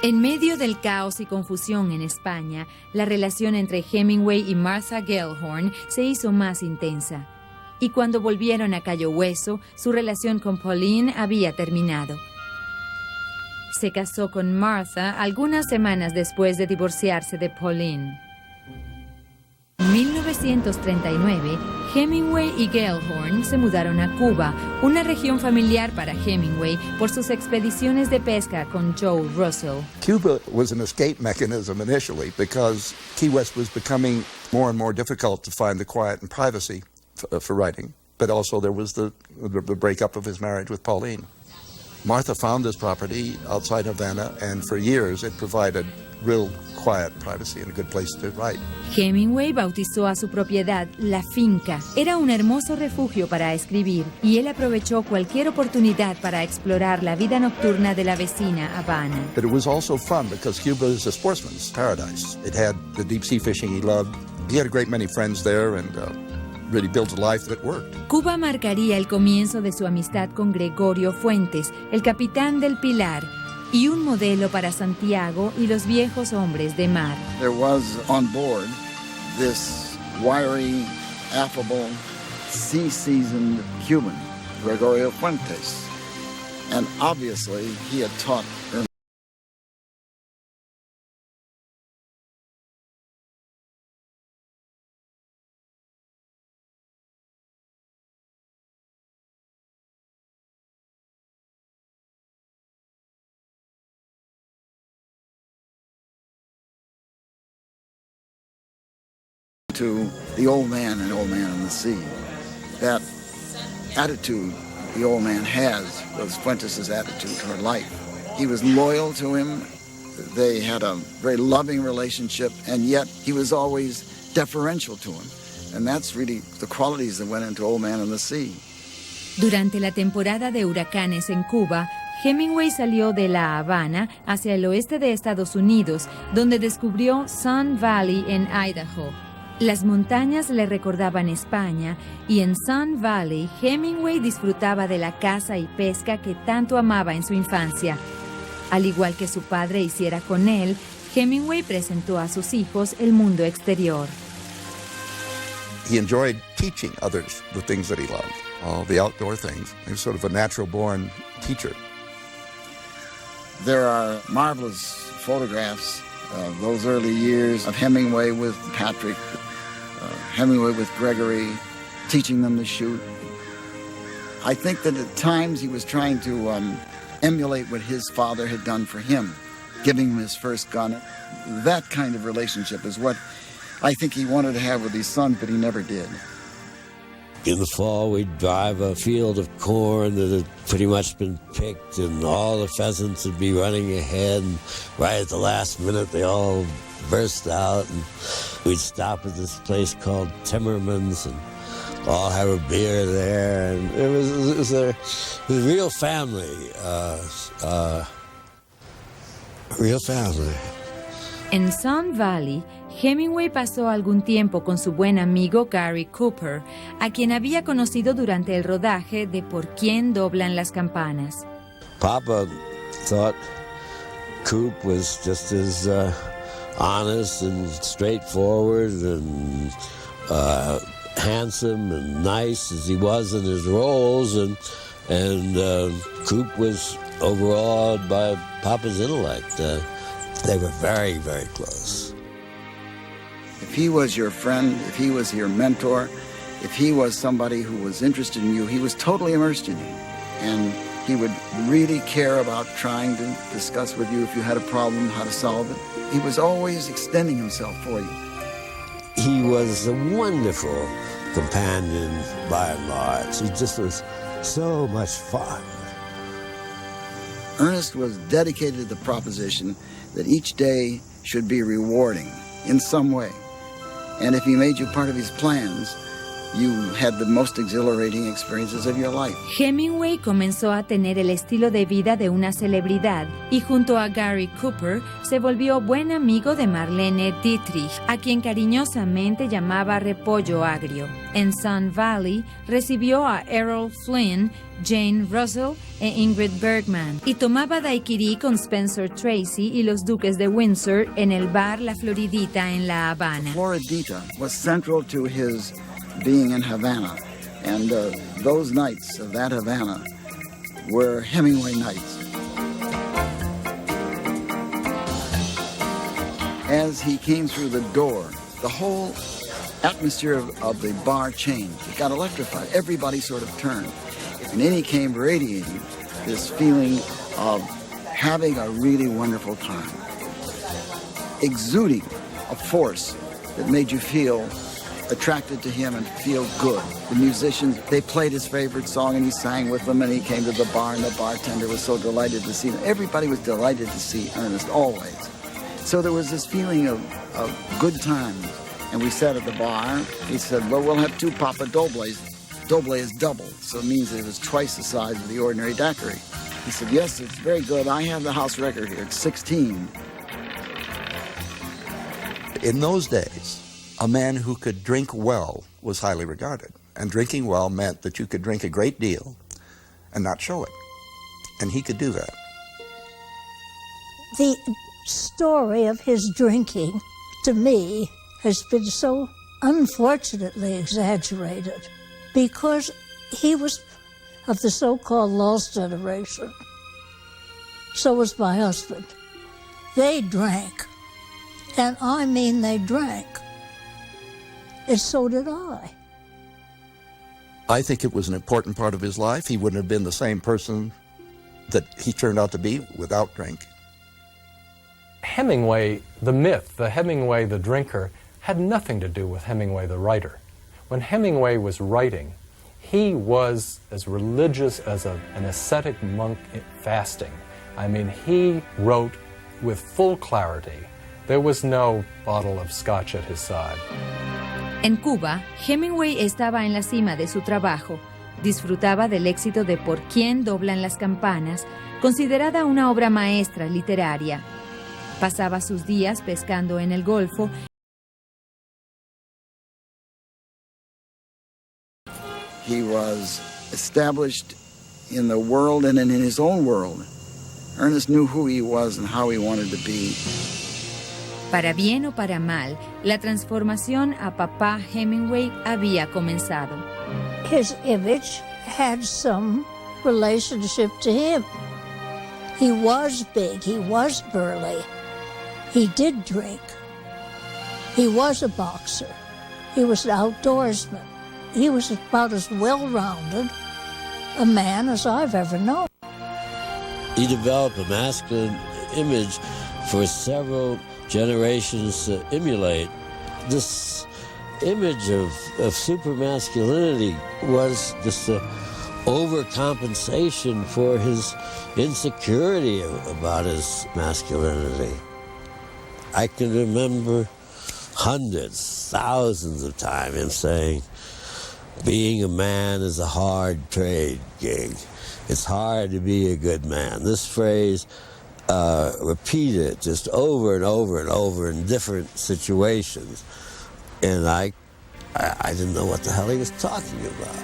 En medio del caos y confusión en España, la relación entre Hemingway y Martha Gellhorn se hizo más intensa. Y cuando volvieron a Cayo Hueso, su relación con Pauline había terminado. Se casó con Martha algunas semanas después de divorciarse de Pauline. En 1939, Hemingway y Gellhorn se mudaron a Cuba, una región familiar para Hemingway por sus expediciones de pesca con Joe Russell. Cuba was an escape mechanism initially because Key West was becoming more and more difficult to find the quiet and privacy for writing. But also there was the breakup of his marriage with Pauline. Martha found this property outside Havana, and for years it provided real quiet privacy and a good place to write. Hemingway bautizó a su propiedad La Finca. Era un hermoso refugio para escribir y él aprovechó cualquier oportunidad para explorar la vida nocturna de la vecina Habana. But it was also fun because Cuba is a sportsman's paradise. It had the deep sea fishing he loved. He had a great many friends there and really built a life that worked. Cuba marcaría el comienzo de su amistad con Gregorio Fuentes, el capitán del Pilar, y un modelo para Santiago y los viejos hombres de mar. There was on board this wiry, affable, sea-seasoned Cuban, Gregorio Fuentes. And obviously he had taught to the old man in Old Man and the Sea. That attitude the old man has was Fuentes' attitude toward life. He was loyal to him. They had a very loving relationship, and yet he was always deferential to him. And that's really the qualities that went into Old Man and the Sea. Durante la temporada de huracanes en Cuba, Hemingway salió de La Habana hacia el oeste de Estados Unidos, donde descubrió Sun Valley en Idaho. Las montañas le recordaban España, y en Sun Valley, Hemingway disfrutaba de la caza y pesca que tanto amaba en su infancia. Al igual que su padre hiciera con él, Hemingway presentó a sus hijos el mundo exterior. He enjoyed teaching others the things that he loved, all the outdoor things. He was sort of a natural-born teacher. There are marvelous photographs of those early years of Hemingway with Patrick, Hemingway with Gregory, teaching them to shoot. I think that at times he was trying to emulate what his father had done for him, giving him his first gun. That kind of relationship is what I think he wanted to have with his son, but he never did. In the fall, we'd drive a field of corn that had pretty much been picked, and all the pheasants would be running ahead, and right at the last minute, they all burst out, and we'd stop at this place called Timmerman's, and all have a beer there, and it was a real family, real family. En Sun Valley, Hemingway pasó algún tiempo con su buen amigo Gary Cooper, a quien había conocido durante el rodaje de Por quién doblan las campanas. Papa thought Coop was just as honest and straightforward and handsome and nice as he was in his roles, and Coop was overawed by Papa's intellect. They were very, very close. If he was your friend, if he was your mentor, if he was somebody who was interested in you, he was totally immersed in you. And he would really care about trying to discuss with you if you had a problem, how to solve it. He was always extending himself for you. He was a wonderful companion by and large. He just was so much fun. Ernest was dedicated to the proposition that each day should be rewarding in some way. And if he made you part of his plans, you had the most exhilarating experiences of your life. Hemingway comenzó a tener el estilo de vida de una celebridad y junto a Gary Cooper se volvió buen amigo de Marlene Dietrich, a quien cariñosamente llamaba Repollo Agrio. En Sun Valley recibió a Errol Flynn, Jane Russell e Ingrid Bergman y tomaba daiquiri con Spencer Tracy y los Duques de Windsor en el bar La Floridita en La Habana. Floridita was central to his being in Havana, and those nights of that Havana were Hemingway nights. As he came through the door, the whole atmosphere of the bar changed. It got electrified. Everybody sort of turned. And in he came radiating this feeling of having a really wonderful time, exuding a force that made you feel attracted to him and feel good. The musicians, they played his favorite song and he sang with them, and he came to the bar and the bartender was so delighted to see him. Everybody was delighted to see Ernest, always. So there was this feeling of good times. And we sat at the bar. He said, well, we'll have 2 Papa Dobles. Doble is double, so it means that it was twice the size of the ordinary daiquiri. He said, yes, it's very good. I have the house record here. It's 16. In those days, a man who could drink well was highly regarded. And drinking well meant that you could drink a great deal and not show it. And he could do that. The story of his drinking, to me, has been so unfortunately exaggerated because he was of the so-called lost generation. So was my husband. They drank, and I mean they drank. And so did I. I think it was an important part of his life. He wouldn't have been the same person that he turned out to be without drink. Hemingway, the myth, the Hemingway, the drinker, had nothing to do with Hemingway the writer. When Hemingway was writing, he was as religious as an ascetic monk fasting. I mean, he wrote with full clarity. There was no bottle of scotch at his side. En Cuba, Hemingway estaba en la cima de su trabajo. Disfrutaba del éxito de Por quién doblan las campanas, considerada una obra maestra literaria. Pasaba sus días pescando en el Golfo. He was established in the world and in his own world. Ernest knew who he was and how he wanted to be. Para bien o para mal, la transformación a papá Hemingway había comenzado. His image had some relationship to him. He was big, he was burly, he did drink, he was a boxer, he was an outdoorsman. He was about as well-rounded a man as I've ever known. He developed a masculine image for several generations to emulate. This image of supermasculinity was just an overcompensation for his insecurity about his masculinity. I can remember hundreds, thousands of times him saying, being a man is a hard trade gig. It's hard to be a good man. This phrase repeated just over and over and over in different situations. And I didn't know what the hell he was talking about.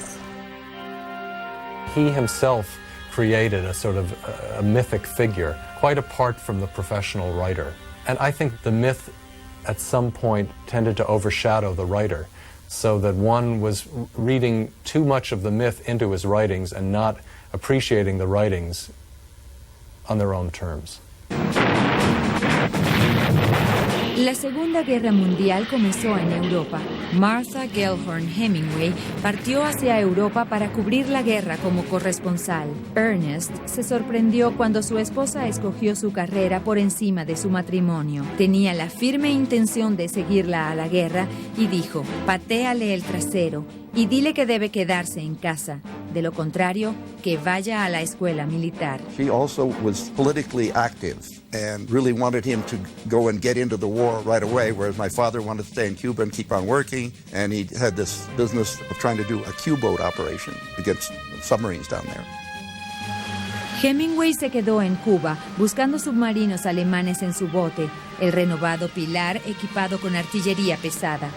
He himself created a sort of a mythic figure, quite apart from the professional writer. And I think the myth at some point tended to overshadow the writer, so that one was reading too much of the myth into his writings and not appreciating the writings on their own terms. La Segunda Guerra Mundial comenzó en Europa. Martha Gellhorn Hemingway partió hacia Europa para cubrir la guerra como corresponsal. Ernest se sorprendió cuando su esposa escogió su carrera por encima de su matrimonio. Tenía la firme intención de seguirla a la guerra y dijo, patéale el trasero y dile que debe quedarse en casa. De lo contrario, que vaya a la escuela militar. She also was politically active and really wanted him to go and get into the war right away, whereas my father wanted to stay in Cuba and keep on working, and he had this business of trying to do a Q-boat operation against submarines down there. Hemingway se quedó en Cuba buscando submarinos alemanes en su bote, el renovado Pilar equipado con artillería pesada.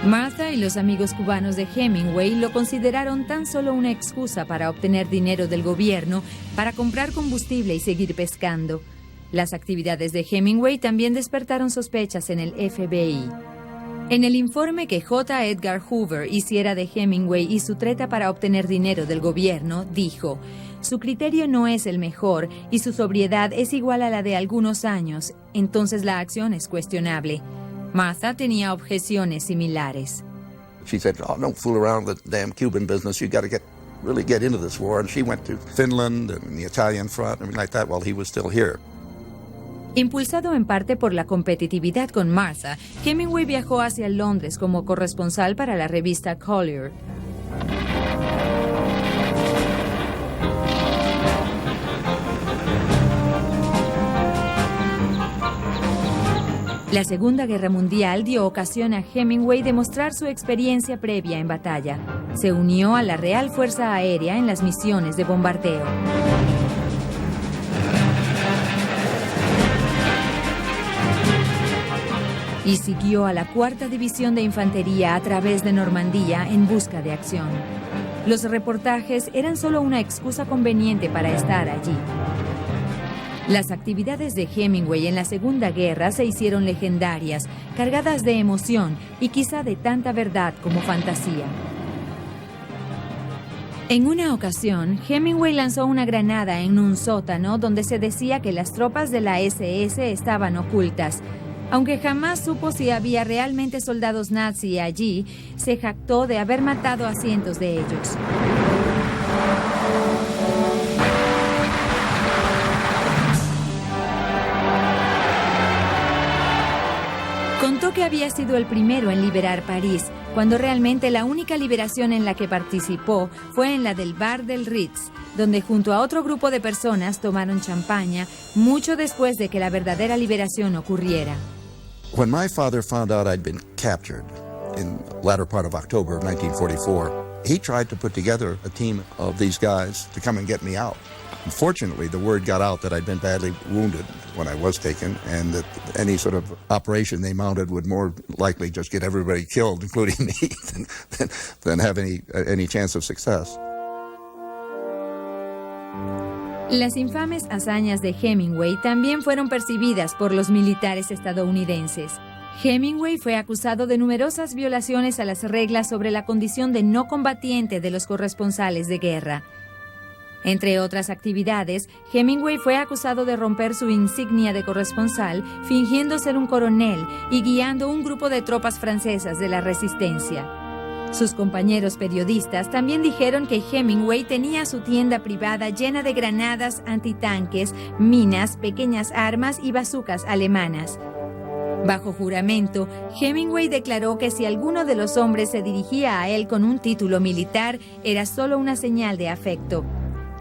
Martha y los amigos cubanos de Hemingway lo consideraron tan solo una excusa para obtener dinero del gobierno para comprar combustible y seguir pescando. Las actividades de Hemingway también despertaron sospechas en el FBI. En el informe que J. Edgar Hoover hiciera de Hemingway y su treta para obtener dinero del gobierno, dijo, su criterio no es el mejor y su sobriedad es igual a la de algunos años, entonces la acción es cuestionable. Martha tenía objeciones similares. She said, oh, don't fool around with the damn Cuban business. You got to really get into this war. And she went to Finland and the Italian front and everything like that while he was still here. Impulsado en parte por la competitividad con Martha, Hemingway viajó hacia Londres como corresponsal para la revista Collier. La Segunda Guerra Mundial dio ocasión a Hemingway de mostrar su experiencia previa en batalla. Se unió a la Real Fuerza Aérea en las misiones de bombardeo. Y siguió a la 4ª División de Infantería a través de Normandía en busca de acción. Los reportajes eran solo una excusa conveniente para estar allí. Las actividades de Hemingway en la Segunda Guerra se hicieron legendarias, cargadas de emoción y quizá de tanta verdad como fantasía. En una ocasión, Hemingway lanzó una granada en un sótano donde se decía que las tropas de la SS estaban ocultas. Aunque jamás supo si había realmente soldados nazi allí, se jactó de haber matado a cientos de ellos. Contó que había sido el primero en liberar París, cuando realmente la única liberación en la que participó fue en la del bar del Ritz, donde junto a otro grupo de personas tomaron champaña mucho después de que la verdadera liberación ocurriera. When my father found out I'd been captured in the latter part of October of 1944, he tried to put together a team of these guys to come and get me out. Unfortunately, the word got out that I'd been badly wounded when I was taken, and that any sort of operation they mounted would more likely just get everybody killed, including me, than have any chance of success. Las infames hazañas de Hemingway también fueron percibidas por los militares estadounidenses. Hemingway fue acusado de numerosas violaciones a las reglas sobre la condición de no combatiente de los corresponsales de guerra. Entre otras actividades, Hemingway fue acusado de romper su insignia de corresponsal fingiendo ser un coronel y guiando un grupo de tropas francesas de la resistencia. Sus compañeros periodistas también dijeron que Hemingway tenía su tienda privada llena de granadas antitanques, minas, pequeñas armas y bazucas alemanas. Bajo juramento, Hemingway declaró que si alguno de los hombres se dirigía a él con un título militar, era solo una señal de afecto.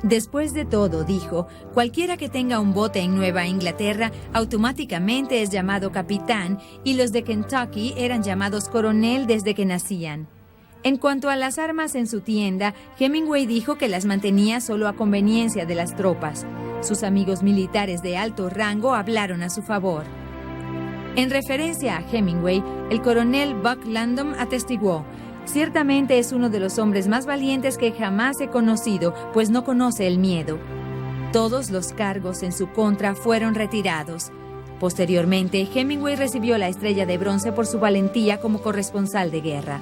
Después de todo, dijo, cualquiera que tenga un bote en Nueva Inglaterra automáticamente es llamado capitán y los de Kentucky eran llamados coronel desde que nacían. En cuanto a las armas en su tienda, Hemingway dijo que las mantenía solo a conveniencia de las tropas. Sus amigos militares de alto rango hablaron a su favor. En referencia a Hemingway, el coronel Buck Landom atestiguó: ciertamente es uno de los hombres más valientes que jamás he conocido, pues no conoce el miedo. Todos los cargos en su contra fueron retirados. Posteriormente, Hemingway recibió la Estrella de Bronce por su valentía como corresponsal de guerra.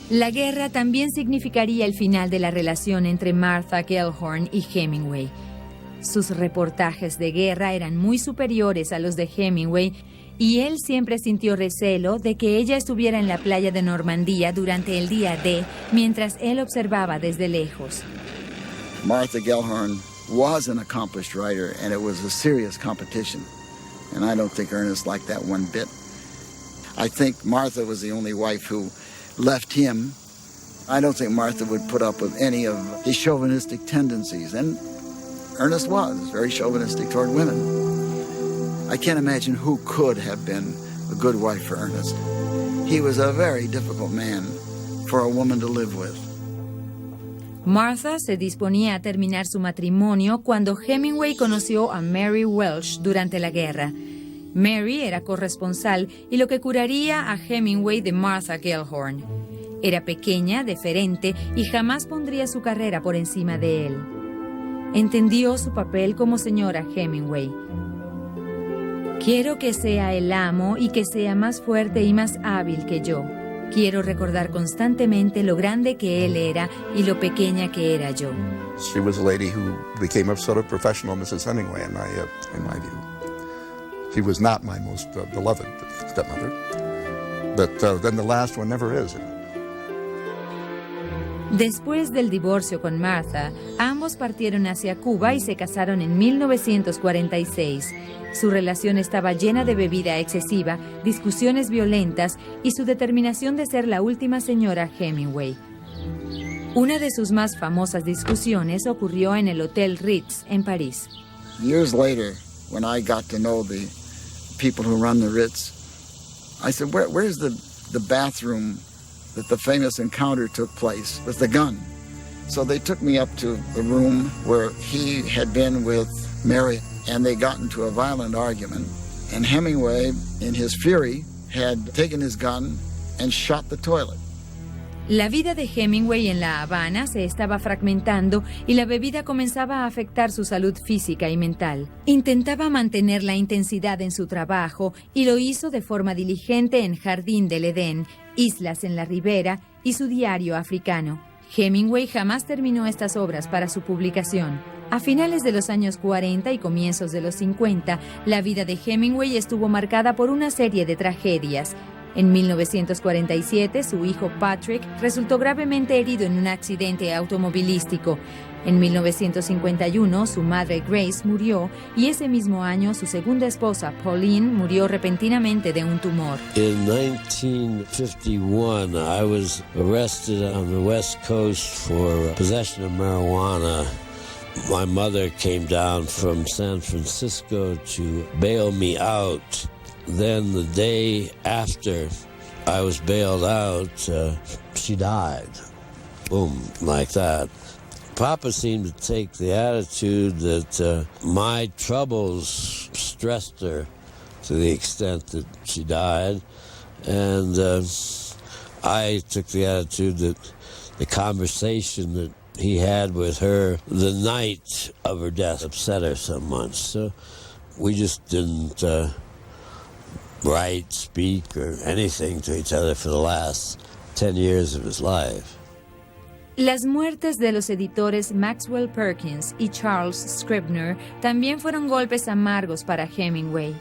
La guerra también significaría el final de la relación entre Martha Gellhorn y Hemingway. Sus reportajes de guerra eran muy superiores a los de Hemingway y él siempre sintió recelo de que ella estuviera en la playa de Normandía durante el día D, mientras él observaba desde lejos. Martha Gellhorn was an accomplished writer, and it was a serious competition. And I don't think Ernest liked that one bit. I think Martha was the only wife who left him. I don't think Martha would put up with any of his chauvinistic tendencies, and Ernest was very chauvinistic toward women. I can't imagine who could have been a good wife for Ernest. He was a very difficult man for a woman to live with. Martha se disponía a terminar su matrimonio cuando Hemingway conoció a Mary Welsh durante la guerra. Mary era corresponsal y lo que curaría a Hemingway de Martha Gellhorn. Era pequeña, deferente y jamás pondría su carrera por encima de él. Entendió su papel como señora Hemingway. Quiero que sea el amo y que sea más fuerte y más hábil que yo. Quiero recordar constantemente lo grande que él era y lo pequeña que era yo. She was a lady who became a sort of professional Mrs. Hemingway in my view. She was not my most beloved stepmother, but then the last one never is. Después del divorcio con Martha, ambos partieron hacia Cuba y se casaron en 1946. Su relación estaba llena de bebida excesiva, discusiones violentas y su determinación de ser la última señora Hemingway. Una de sus más famosas discusiones ocurrió en el Hotel Ritz en París. Years later, when I got to know the people who run the Ritz, I said, where's the bathroom that the famous encounter took place with the gun? So they took me up to the room where he had been with Mary, and they got into a violent argument. And Hemingway, in his fury, had taken his gun and shot the toilet. La vida de Hemingway en La Habana se estaba fragmentando y la bebida comenzaba a afectar su salud física y mental. Intentaba mantener la intensidad en su trabajo y lo hizo de forma diligente en Jardín del Edén, Islas en la Ribera y su diario africano. Hemingway jamás terminó estas obras para su publicación. A finales de los años 40 y comienzos de los 50, la vida de Hemingway estuvo marcada por una serie de tragedias. En 1947, su hijo Patrick resultó gravemente herido en un accidente automovilístico. En 1951, su madre Grace murió y ese mismo año su segunda esposa, Pauline, murió repentinamente de un tumor. In 1951, I was arrested on the West Coast for possession of marijuana. My mother came down from San Francisco to bail me out. Then the day after I was bailed out, she died. Boom, like that. Papa seemed to take the attitude that my troubles stressed her to the extent that she died. And I took the attitude that the conversation that he had with her the night of her death upset her so much. So we just didn't write, speak, or anything to each other for the last 10 years of his life. Las muertes de los editores Maxwell Perkins y Charles Scribner también fueron golpes amargos para Hemingway.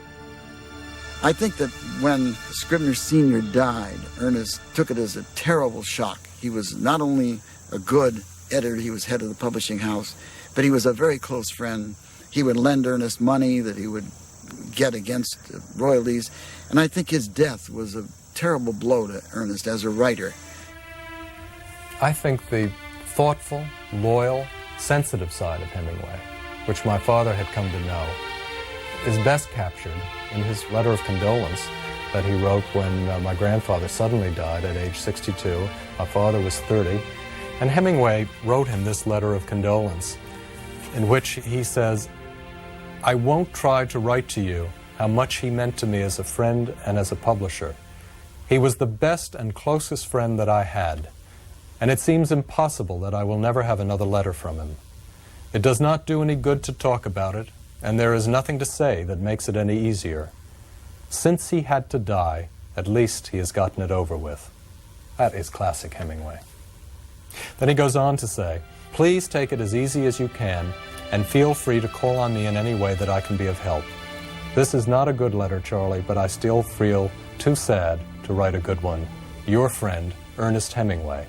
I think that when Scribner Sr. died, Ernest took it as a terrible shock. He was not only a good editor, he was head of the publishing house, but he was a very close friend. He would lend Ernest money that he would get against royalties, and I think his death was a terrible blow to Ernest as a writer. I think the thoughtful, loyal, sensitive side of Hemingway, which my father had come to know, is best captured in his letter of condolence that he wrote when my grandfather suddenly died at age 62. My father was 30. And Hemingway wrote him this letter of condolence in which he says, "I won't try to write to you how much he meant to me as a friend and as a publisher. He was the best and closest friend that I had. And it seems impossible that I will never have another letter from him. It does not do any good to talk about it, and there is nothing to say that makes it any easier. Since he had to die, at least he has gotten it over with." That is classic Hemingway. Then he goes on to say, "Please take it as easy as you can, and feel free to call on me in any way that I can be of help. This is not a good letter, Charlie, but I still feel too sad to write a good one. Your friend, Ernest Hemingway."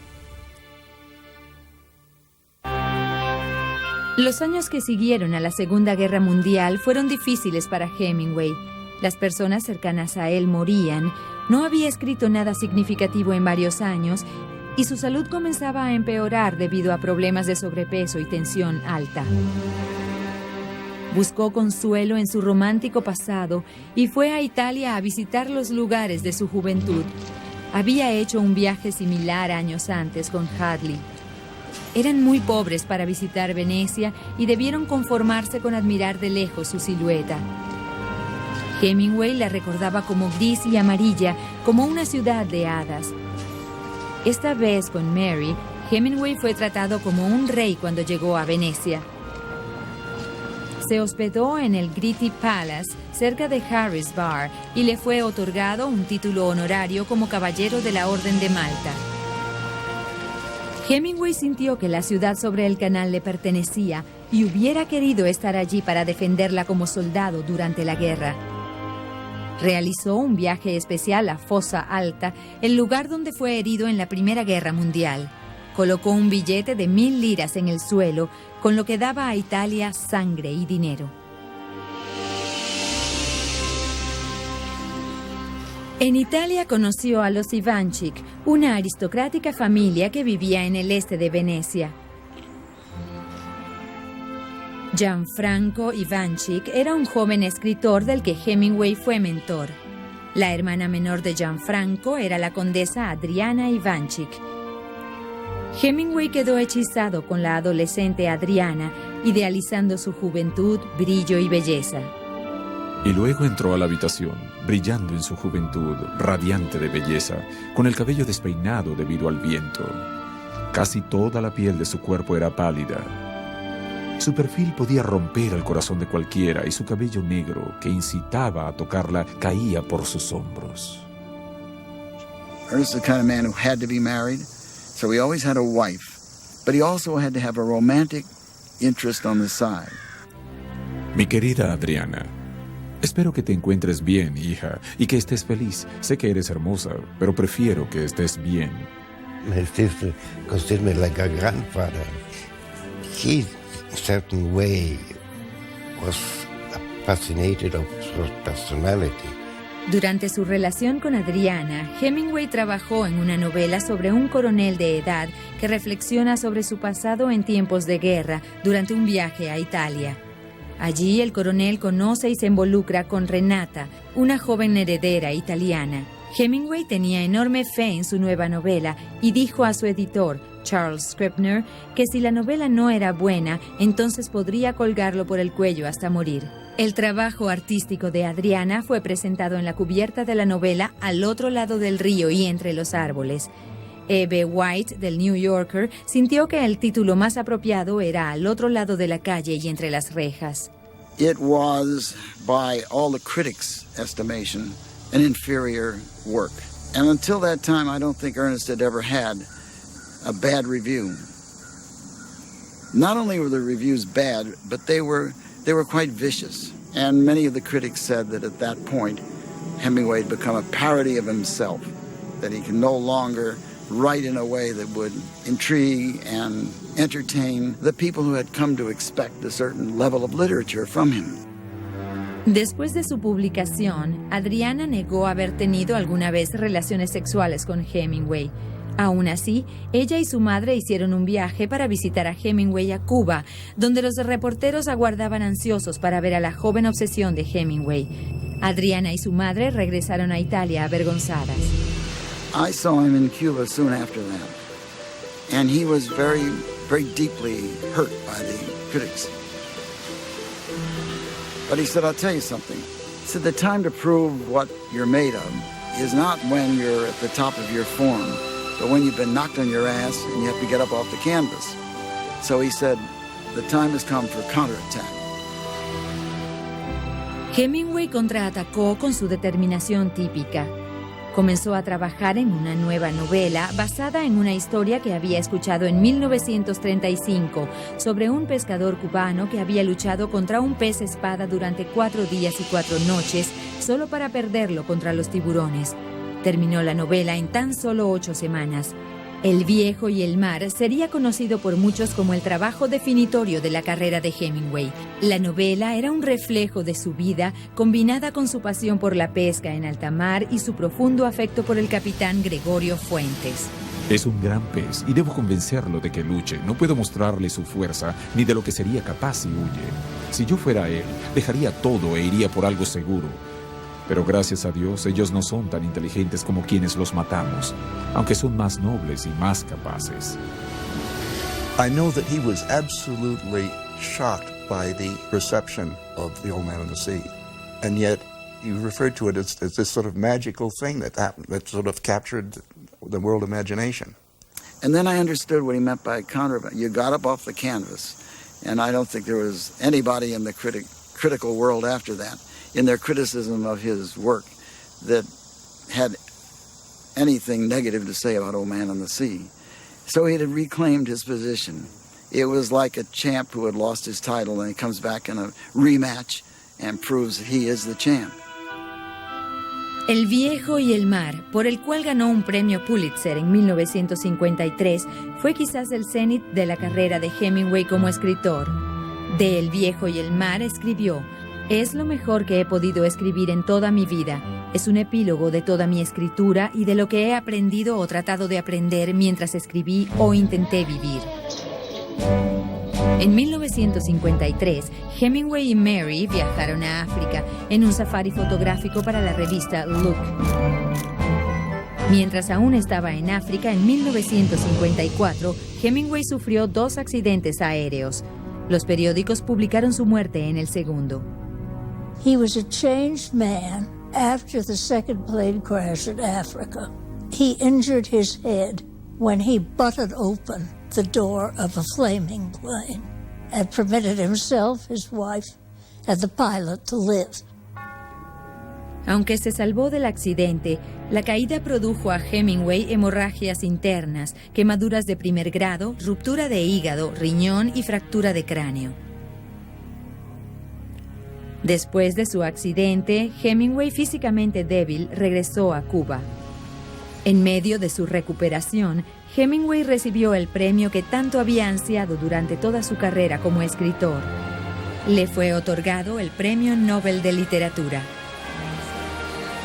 Los años que siguieron a la Segunda Guerra Mundial fueron difíciles para Hemingway. Las personas cercanas a él morían, no había escrito nada significativo en varios años y su salud comenzaba a empeorar debido a problemas de sobrepeso y tensión alta. Buscó consuelo en su romántico pasado y fue a Italia a visitar los lugares de su juventud. Había hecho un viaje similar años antes con Hadley. Eran muy pobres para visitar Venecia y debieron conformarse con admirar de lejos su silueta. Hemingway la recordaba como gris y amarilla, como una ciudad de hadas. Esta vez con Mary, Hemingway fue tratado como un rey cuando llegó a Venecia. Se hospedó en el Gritti Palace, cerca de Harris Bar, y le fue otorgado un título honorario como caballero de la Orden de Malta. Hemingway sintió que la ciudad sobre el canal le pertenecía y hubiera querido estar allí para defenderla como soldado durante la guerra. Realizó un viaje especial a Fossa Alta, el lugar donde fue herido en la Primera Guerra Mundial. Colocó un billete de 1,000 liras en el suelo, con lo que daba a Italia sangre y dinero. En Italia conoció a los Ivanchik, una aristocrática familia que vivía en el este de Venecia. Gianfranco Ivanchik era un joven escritor del que Hemingway fue mentor. La hermana menor de Gianfranco era la condesa Adriana Ivanchik. Hemingway quedó hechizado con la adolescente Adriana, idealizando su juventud, brillo y belleza. Y luego entró a la habitación, brillando en su juventud, radiante de belleza, con el cabello despeinado debido al viento. Casi toda la piel de su cuerpo era pálida. Su perfil podía romper el corazón de cualquiera y su cabello negro, que incitaba a tocarla, caía por sus hombros. Ernest is the kind of man who had to be married, so he always had a wife, but he also had to have a romantic interest on the side. Mi querida Adriana, espero que te encuentres bien, hija, y que estés feliz. Sé que eres hermosa, pero prefiero que estés bien. My sister considered me like a grandfather. he, in a certain way, was fascinated of her personality. Durante su relación con Adriana, Hemingway trabajó en una novela sobre un coronel de edad que reflexiona sobre su pasado en tiempos de guerra durante un viaje a Italia. Allí el coronel conoce y se involucra con Renata, una joven heredera italiana. Hemingway tenía enorme fe en su nueva novela y dijo a su editor, Charles Scribner, que si la novela no era buena, entonces podría colgarlo por el cuello hasta morir. El trabajo artístico de Adriana fue presentado en la cubierta de la novela Al otro lado del río y entre los árboles. E.B. White, del New Yorker, sintió que el título más apropiado era Al otro lado de la calle y entre las rejas. It was, by all the critics' estimation, an inferior work. And until that time, I don't think Ernest had ever had a bad review. Not only were the reviews bad, but they were quite vicious. And many of the critics said that at that point, Hemingway had become a parody of himself, that he could no longer write in a way that would intrigue and entertain the people who had come to expect a certain level of literature from him. Después de su publicación, Adriana negó haber tenido alguna vez relaciones sexuales con Hemingway. Aún así, ella y su madre hicieron un viaje para visitar a Hemingway a Cuba, donde los reporteros aguardaban ansiosos para ver a la joven obsesión de Hemingway. Adriana y su madre regresaron a Italia avergonzadas. I saw him in Cuba soon after that, and he was very, very deeply hurt by the critics. But he said, I'll tell you something. He said, the time to prove what you're made of is not when you're at the top of your form, but when you've been knocked on your ass and you have to get up off the canvas. So he said, the time has come for counterattack. Hemingway contraatacó con su determinación típica. Comenzó a trabajar en una nueva novela basada en una historia que había escuchado en 1935 sobre un pescador cubano que había luchado contra un pez espada durante 4 días y 4 noches solo para perderlo contra los tiburones. Terminó la novela en tan solo 8 semanas. El viejo y el mar sería conocido por muchos como el trabajo definitorio de la carrera de Hemingway. La novela era un reflejo de su vida, combinada con su pasión por la pesca en alta mar y su profundo afecto por el capitán Gregorio Fuentes. Es un gran pez y debo convencerlo de que luche. No puedo mostrarle su fuerza ni de lo que sería capaz si huye. Si yo fuera él, dejaría todo e iría por algo seguro. Pero gracias a Dios, ellos no son tan inteligentes como quienes los matamos, aunque son más nobles y más capaces. I know that he was absolutely shocked by the reception of The Old Man and the Sea. And yet, you referred to it as this sort of magical thing that happened, that sort of captured the world imagination. And then I understood what he meant by counterattack. You got up off the canvas, and I don't think there was anybody in the critical world after that, in their criticism of his work, that had anything negative to say about Old Man and the Sea. So he had reclaimed his position. It was like a champ who had lost his title and he comes back in a rematch and proves that he is the champ. El viejo y el mar, por el cual ganó un premio Pulitzer en 1953, fue quizás el cenit de la carrera de Hemingway como escritor. De El viejo y el mar escribió: es lo mejor que he podido escribir en toda mi vida. Es un epílogo de toda mi escritura y de lo que he aprendido o tratado de aprender mientras escribí o intenté vivir. En 1953, Hemingway y Mary viajaron a África en un safari fotográfico para la revista Look. Mientras aún estaba en África, en 1954, Hemingway sufrió 2 accidentes aéreos. Los periódicos publicaron su muerte en el segundo. He was a changed man after the second plane crash in Africa. He injured his head when he butted open the door of a flaming plane and permitted himself, his wife, and the pilot to live. Aunque se salvó del accidente, la caída produjo a Hemingway hemorragias internas, quemaduras de primer grado, ruptura de hígado, riñón y fractura de cráneo. Después de su accidente, Hemingway, físicamente débil, regresó a Cuba. En medio de su recuperación, Hemingway recibió el premio que tanto había ansiado durante toda su carrera como escritor. Le fue otorgado el Premio Nobel de Literatura.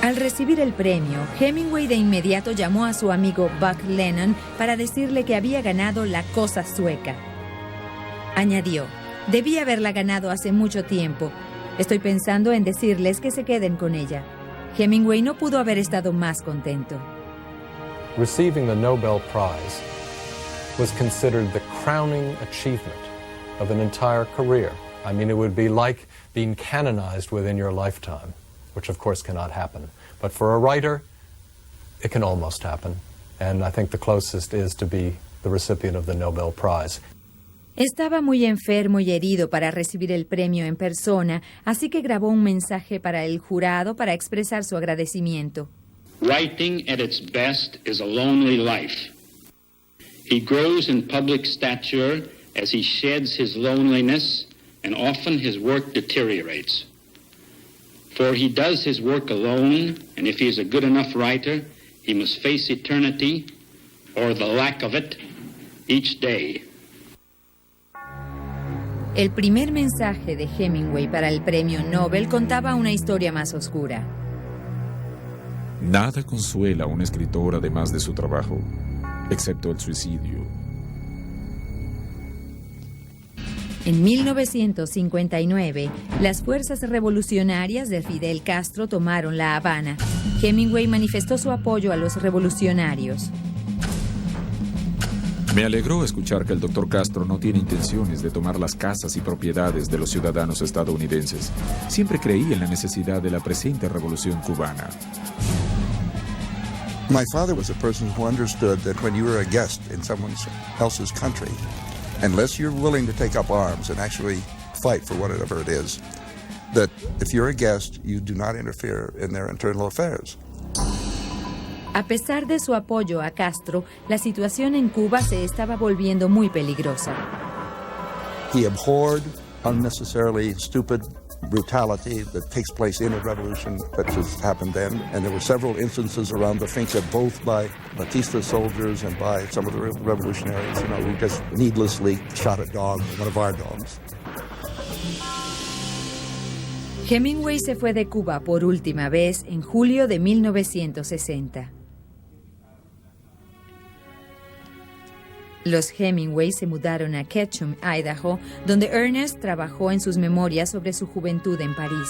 Al recibir el premio, Hemingway de inmediato llamó a su amigo Buck Lennon para decirle que había ganado la Cosa Sueca. Añadió: «Debí haberla ganado hace mucho tiempo. Estoy pensando en decirles que se queden con ella». Hemingway no pudo haber estado más contento. Receiving the Nobel Prize was considered the crowning achievement of an entire career. I mean, it would be like being canonized within your lifetime, which of course cannot happen. But for a writer, it can almost happen. And I think the closest is to be the recipient of the Nobel Prize. Estaba muy enfermo y herido para recibir el premio en persona, así que grabó un mensaje para el jurado para expresar su agradecimiento. Writing at its best is a lonely life. He grows in public stature as he sheds his loneliness, and often his work deteriorates. For he does his work alone, and if he is a good enough writer, he must face eternity, or the lack of it, each day. El primer mensaje de Hemingway para el premio Nobel contaba una historia más oscura. Nada consuela a un escritor además de su trabajo, excepto el suicidio. En 1959, las fuerzas revolucionarias de Fidel Castro tomaron La Habana. Hemingway manifestó su apoyo a los revolucionarios. Me alegró escuchar que el Dr. Castro no tiene intenciones de tomar las casas y propiedades de los ciudadanos estadounidenses. Siempre creí en la necesidad de la presente revolución cubana. My father was a person who understood that when you were a guest in someone else's country, unless you're willing to take up arms and actually fight for whatever it is, that if you're a guest, you do not interfere in their internal affairs. A pesar de su apoyo a Castro, la situación en Cuba se estaba volviendo muy peligrosa. He abhorred unnecessarily stupid brutality that takes place in a revolution such as happened then, and there were several instances around the finca, both by Batista soldiers and by some of the revolutionaries, who just needlessly shot a dog, one of our dogs. Hemingway se fue de Cuba por última vez en julio de 1960. Los Hemingway se mudaron a Ketchum, Idaho, donde Ernest trabajó en sus memorias sobre su juventud en París.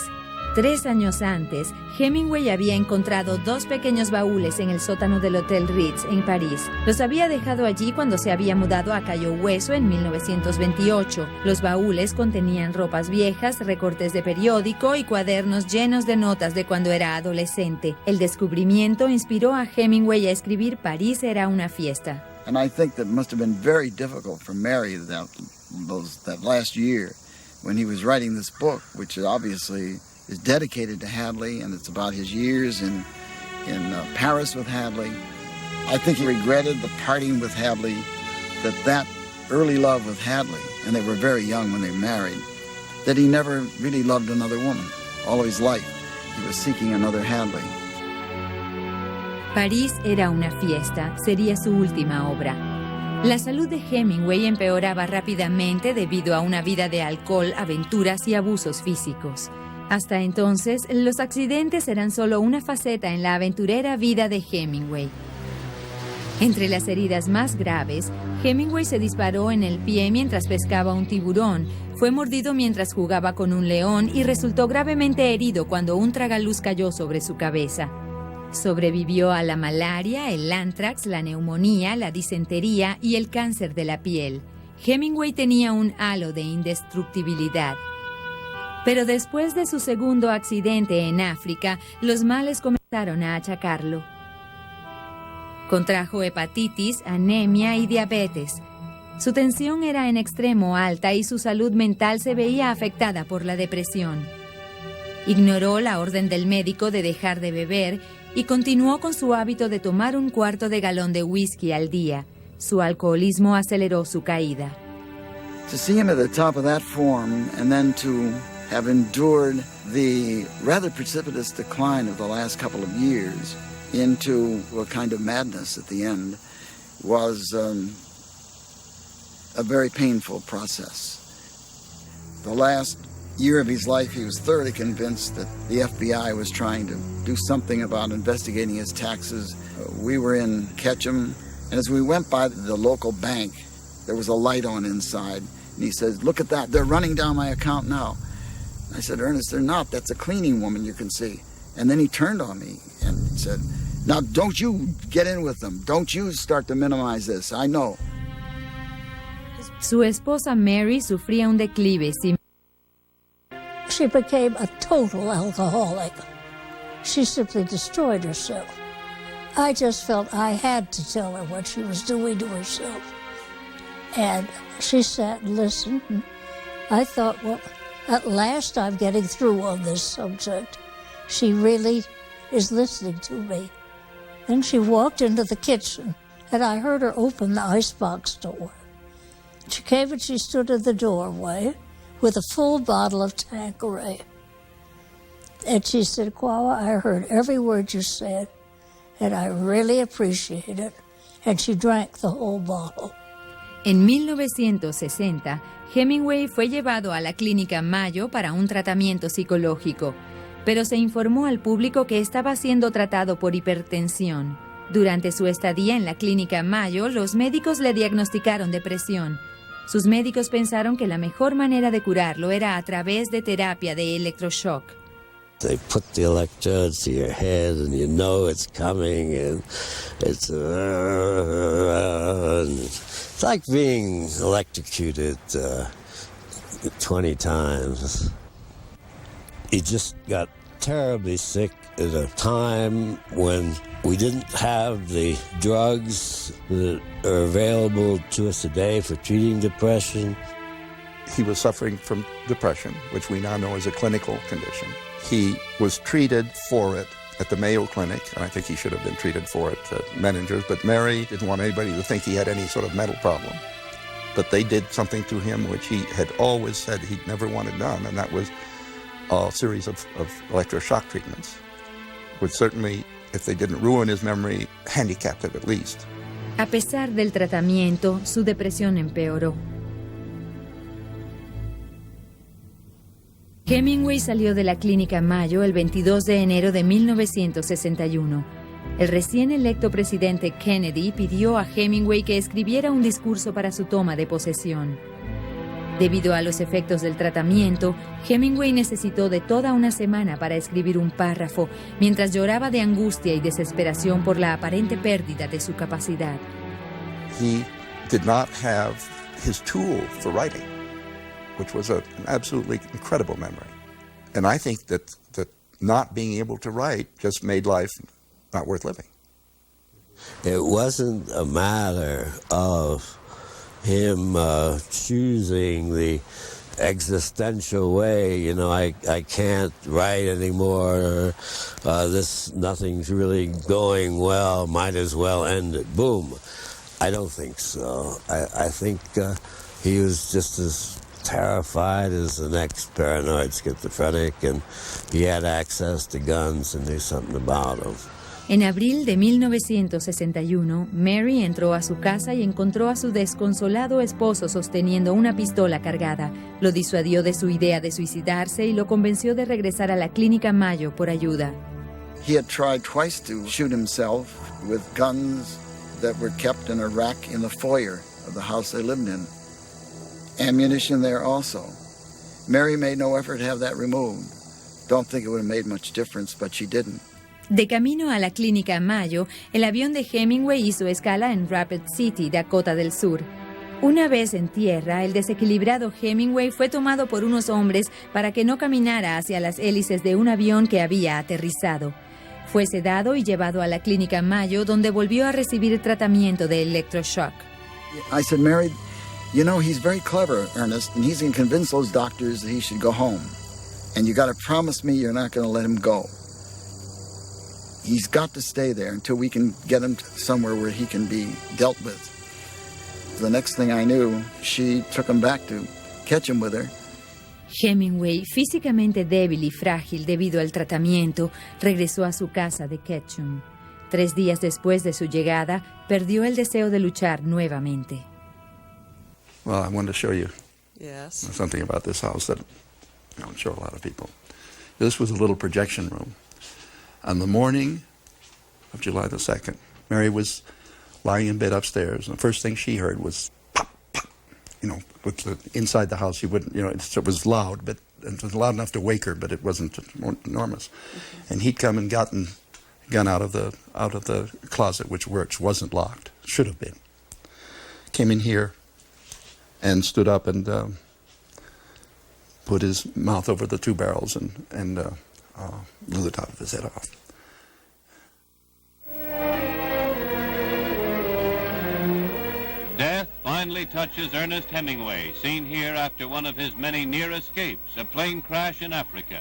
3 años antes, Hemingway había encontrado 2 pequeños baúles en el sótano del Hotel Ritz en París. Los había dejado allí cuando se había mudado a Cayo Hueso en 1928. Los baúles contenían ropas viejas, recortes de periódico y cuadernos llenos de notas de cuando era adolescente. El descubrimiento inspiró a Hemingway a escribir París era una fiesta. And I think that must have been very difficult for Mary that last year when he was writing this book, which obviously is dedicated to Hadley, and it's about his years in Paris with Hadley. I think he regretted the parting with Hadley, that early love with Hadley, and they were very young when they married, that he never really loved another woman. All of his life, he was seeking another Hadley. París era una fiesta, sería su última obra. La salud de Hemingway empeoraba rápidamente debido a una vida de alcohol, aventuras y abusos físicos. Hasta entonces, los accidentes eran solo una faceta en la aventurera vida de Hemingway. Entre las heridas más graves, Hemingway se disparó en el pie mientras pescaba un tiburón, fue mordido mientras jugaba con un león y resultó gravemente herido cuando un tragaluz cayó sobre su cabeza. Sobrevivió a la malaria, el anthrax, la neumonía, la disentería y el cáncer de la piel. Hemingway tenía un halo de indestructibilidad. Pero después de su segundo accidente en África, los males comenzaron a achacarlo. Contrajo hepatitis, anemia y diabetes. Su tensión era en extremo alta y su salud mental se veía afectada por la depresión. Ignoró la orden del médico de dejar de beber y continuó con su hábito de tomar 1/4 de galón de whisky al día. Su alcoholismo aceleró su caída. To see him at the top of that form and then to have endured the rather precipitous decline of the last couple of years into a kind of madness at the end was a very painful process. The last year of his life, he was thoroughly convinced that the FBI was trying to do something about investigating his taxes. We were in Ketchum, and as we went by the local bank, there was a light on inside, and he said, "Look at that, they're running down my account now." I said, "Ernest, they're not. That's a cleaning woman you can see." And then he turned on me and said, "Now don't you get in with them. Don't you start to minimize this. I know." Su esposa Mary sufría un declive. She became a total alcoholic. She simply destroyed herself. I just felt I had to tell her what she was doing to herself. And she sat and listened. And I thought, well, at last I'm getting through on this subject. She really is listening to me. Then she walked into the kitchen, and I heard her open the icebox door. She came and she stood in the doorway with a full bottle of Tanqueray. And she said, "Quawa, I heard every word you said, and I really appreciate it." And she drank the whole bottle. En 1960, Hemingway fue llevado a la Clínica Mayo para un tratamiento psicológico, pero se informó al público que estaba siendo tratado por hipertensión. Durante su estadía en la Clínica Mayo, los médicos le diagnosticaron depresión. Sus médicos pensaron que la mejor manera de curarlo era a través de terapia de electroshock. They put the electrodes to your head and you know it's coming, and it's like being electrocuted 20 times. He just got terribly sick at a time when we didn't have the drugs that are available to us today for treating depression. He was suffering from depression, which we now know is a clinical condition. He was treated for it at the Mayo Clinic, and I think he should have been treated for it at Menninger's, but Mary didn't want anybody to think he had any sort of mental problem. But they did something to him which he had always said he'd never wanted done, and that was a series of electroshock treatments, which certainly, if they didn't ruin his memory, handicapped it at least. A pesar del tratamiento, su depresión empeoró. Hemingway salió de la Clínica Mayo el 22 de enero de 1961. El recién electo presidente Kennedy pidió a Hemingway que escribiera un discurso para su toma de posesión. Debido a los efectos del tratamiento, Hemingway necesitó de toda una semana para escribir un párrafo, mientras lloraba de angustia y desesperación por la aparente pérdida de su capacidad. He did not have his tool for writing, which was an absolutely incredible memory. And I think that not being able to write just made life not worth living. It wasn't a matter of him choosing the existential way, you know, I can't write anymore, nothing's really going well, might as well end it, boom. I don't think so. I think he was just as terrified as the next paranoid schizophrenic, and he had access to guns and knew something about them. En abril de 1961, Mary entró a su casa y encontró a su desconsolado esposo sosteniendo una pistola cargada. Lo disuadió de su idea de suicidarse y lo convenció de regresar a la Clínica Mayo por ayuda. He had tried twice to shoot himself with guns that were kept in a rack in the foyer of the house they lived in. Ammunition there also. Mary made no effort to have that removed. Don't think it would have made much difference, but she didn't. De camino a la Clínica Mayo, el avión de Hemingway hizo escala en Rapid City, Dakota del Sur. Una vez en tierra, el desequilibrado Hemingway fue tomado por unos hombres para que no caminara hacia las hélices de un avión que había aterrizado. Fue sedado y llevado a la Clínica Mayo, donde volvió a recibir tratamiento de electroshock. I said, "Mary, you know, he's very clever, Ernest, and he's going to convince those doctors that he should go home. And you got to promise me you're not going to let him go. He's got to stay there until we can get him somewhere where he can be dealt with." The next thing I knew, she took him back to Ketchum with her. Hemingway, físicamente débil y frágil debido al tratamiento, regresó a su casa de Ketchum. 3 días después de su llegada, perdió el deseo de luchar nuevamente. Well, I wanted to show you Yes. something about this house that I don't show a lot of people. This was a little projection room. On the morning of July the 2nd, Mary was lying in bed upstairs, and the first thing she heard was pop, pop. Inside the house, you wouldn't, it was loud, but it was loud enough to wake her, but it wasn't enormous. Mm-hmm. And he'd come and gotten gun out of the closet, which wasn't locked, should have been. Came in here and stood up and put his mouth over the 2 barrels and blew the top of his head off. Death finally touches Ernest Hemingway, seen here after one of his many near escapes, a plane crash in Africa.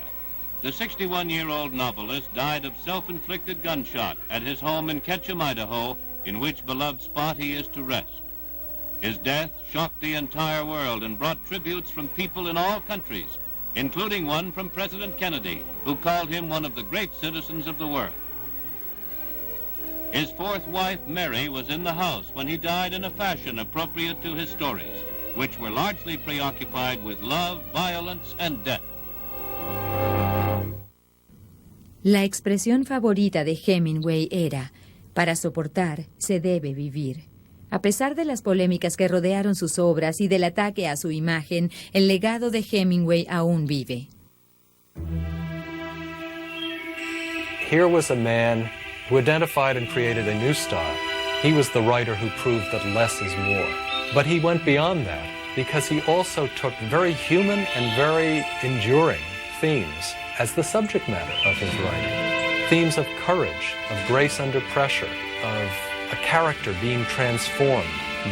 The 61-year-old novelist died of self-inflicted gunshot at his home in Ketchum, Idaho, in which beloved spot he is to rest. His death shocked the entire world and brought tributes from people in all countries, including one from President Kennedy, who called him one of the great citizens of the world. His 4th wife, Mary, was in the house when he died in a fashion appropriate to his stories, which were largely preoccupied with love, violence, and death. La expresión favorita de Hemingway era, para soportar, se debe vivir. A pesar de las polémicas que rodearon sus obras y del ataque a su imagen, el legado de Hemingway aún vive. Here was a man who identified and created a new style. He was the writer who proved that less is more. But he went beyond that because he also took very human and very enduring themes as the subject matter of his writing. Themes of courage, of grace under pressure, of a character being transformed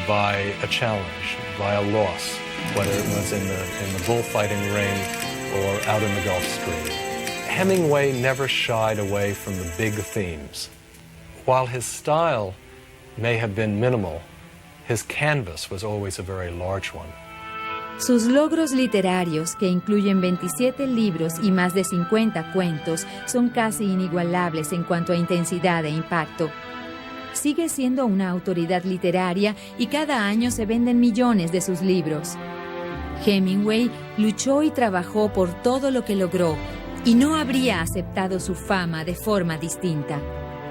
by a challenge, by a loss, whether it was in the bullfighting ring or out in the Gulf Stream. Hemingway never shied away from the big themes. While his style may have been minimal, his canvas was always a very large one. Sus logros literarios, que incluyen 27 libros y más de 50 cuentos, son casi inigualables en cuanto a intensidad e impacto. Sigue siendo una autoridad literaria y cada año se venden millones de sus libros. Hemingway luchó y trabajó por todo lo que logró y no habría aceptado su fama de forma distinta.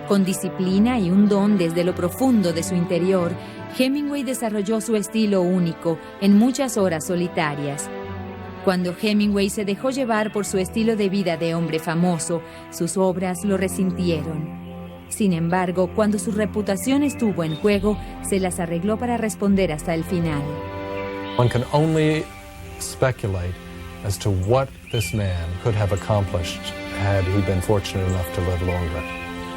Con disciplina y un don desde lo profundo de su interior, Hemingway desarrolló su estilo único en muchas horas solitarias. Cuando Hemingway se dejó llevar por su estilo de vida de hombre famoso, sus obras lo resintieron. Sin embargo, cuando su reputación estuvo en juego, se las arregló para responder hasta el final. One can only speculate as to what this man could have accomplished had he been fortunate enough to live longer.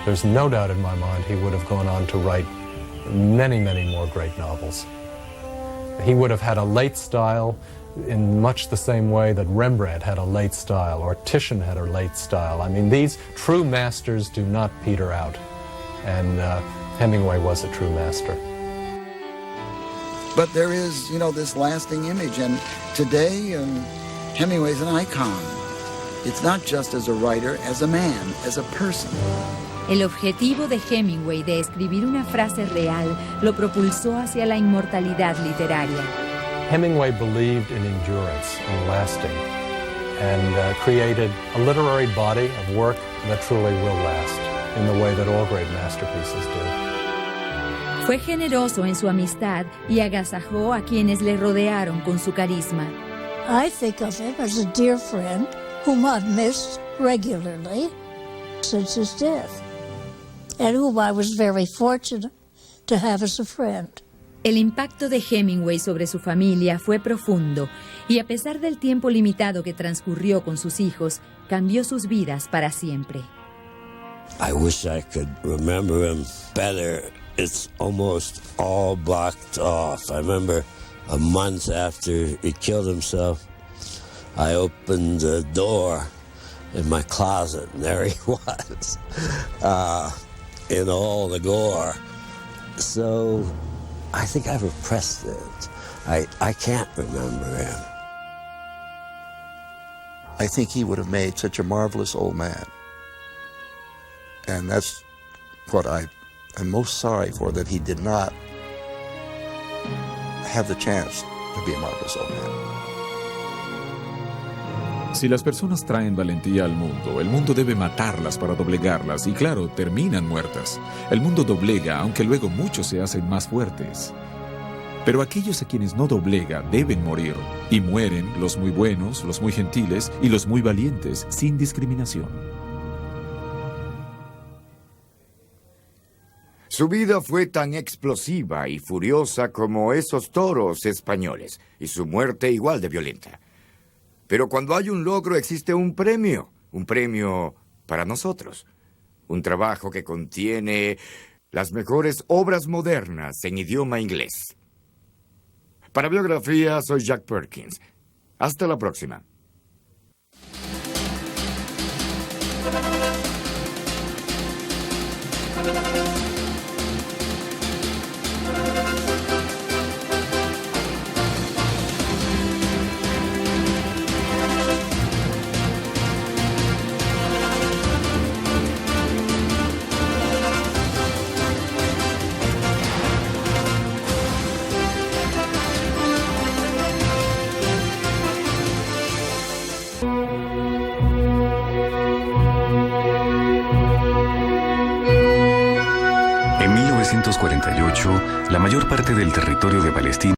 There's no doubt in my mind he would have gone on to write many, many more great novels. He would have had a late style in much the same way that Rembrandt had a late style or Titian had a late style. I mean, these true masters do not peter out, and Hemingway was a true master. But there is, this lasting image, and today Hemingway's an icon. It's not just as a writer, as a man, as a person. El objetivo de Hemingway de escribir una frase real lo propulsó hacia la inmortalidad literaria. Hemingway believed in endurance and lasting, and created a literary body of work that truly will last, in the way that all great masterpieces do. Fue generoso en su amistad y agasajó a quienes le rodearon con su carisma. I think of him as a dear friend whom I've missed regularly since his death, and whom I was very fortunate to have as a friend. El impacto de Hemingway sobre su familia fue profundo, y a pesar del tiempo limitado que transcurrió con sus hijos, cambió sus vidas para siempre. I wish I could remember him better. It's almost all blocked off. I remember a month after he killed himself, I opened the door in my closet, and there he was, in all the gore. So I think I've repressed it. I can't remember him. I think he would have made such a marvelous old man. And that's What I am most sorry for that he did not have the chance to be a marvelous old man. Si las personas traen valentía al mundo, el mundo debe matarlas para doblegarlas y claro, terminan muertas. El mundo doblega, aunque luego muchos se hacen más fuertes. Pero aquellos a quienes no doblega deben morir, y mueren los muy buenos, los muy gentiles y los muy valientes, sin discriminación. Su vida fue tan explosiva y furiosa como esos toros españoles, y su muerte igual de violenta. Pero cuando hay un logro existe un premio para nosotros. Un trabajo que contiene las mejores obras modernas en idioma inglés. Para Biografía, soy Jack Perkins. Hasta la próxima. En 1948, la mayor parte del territorio de Palestina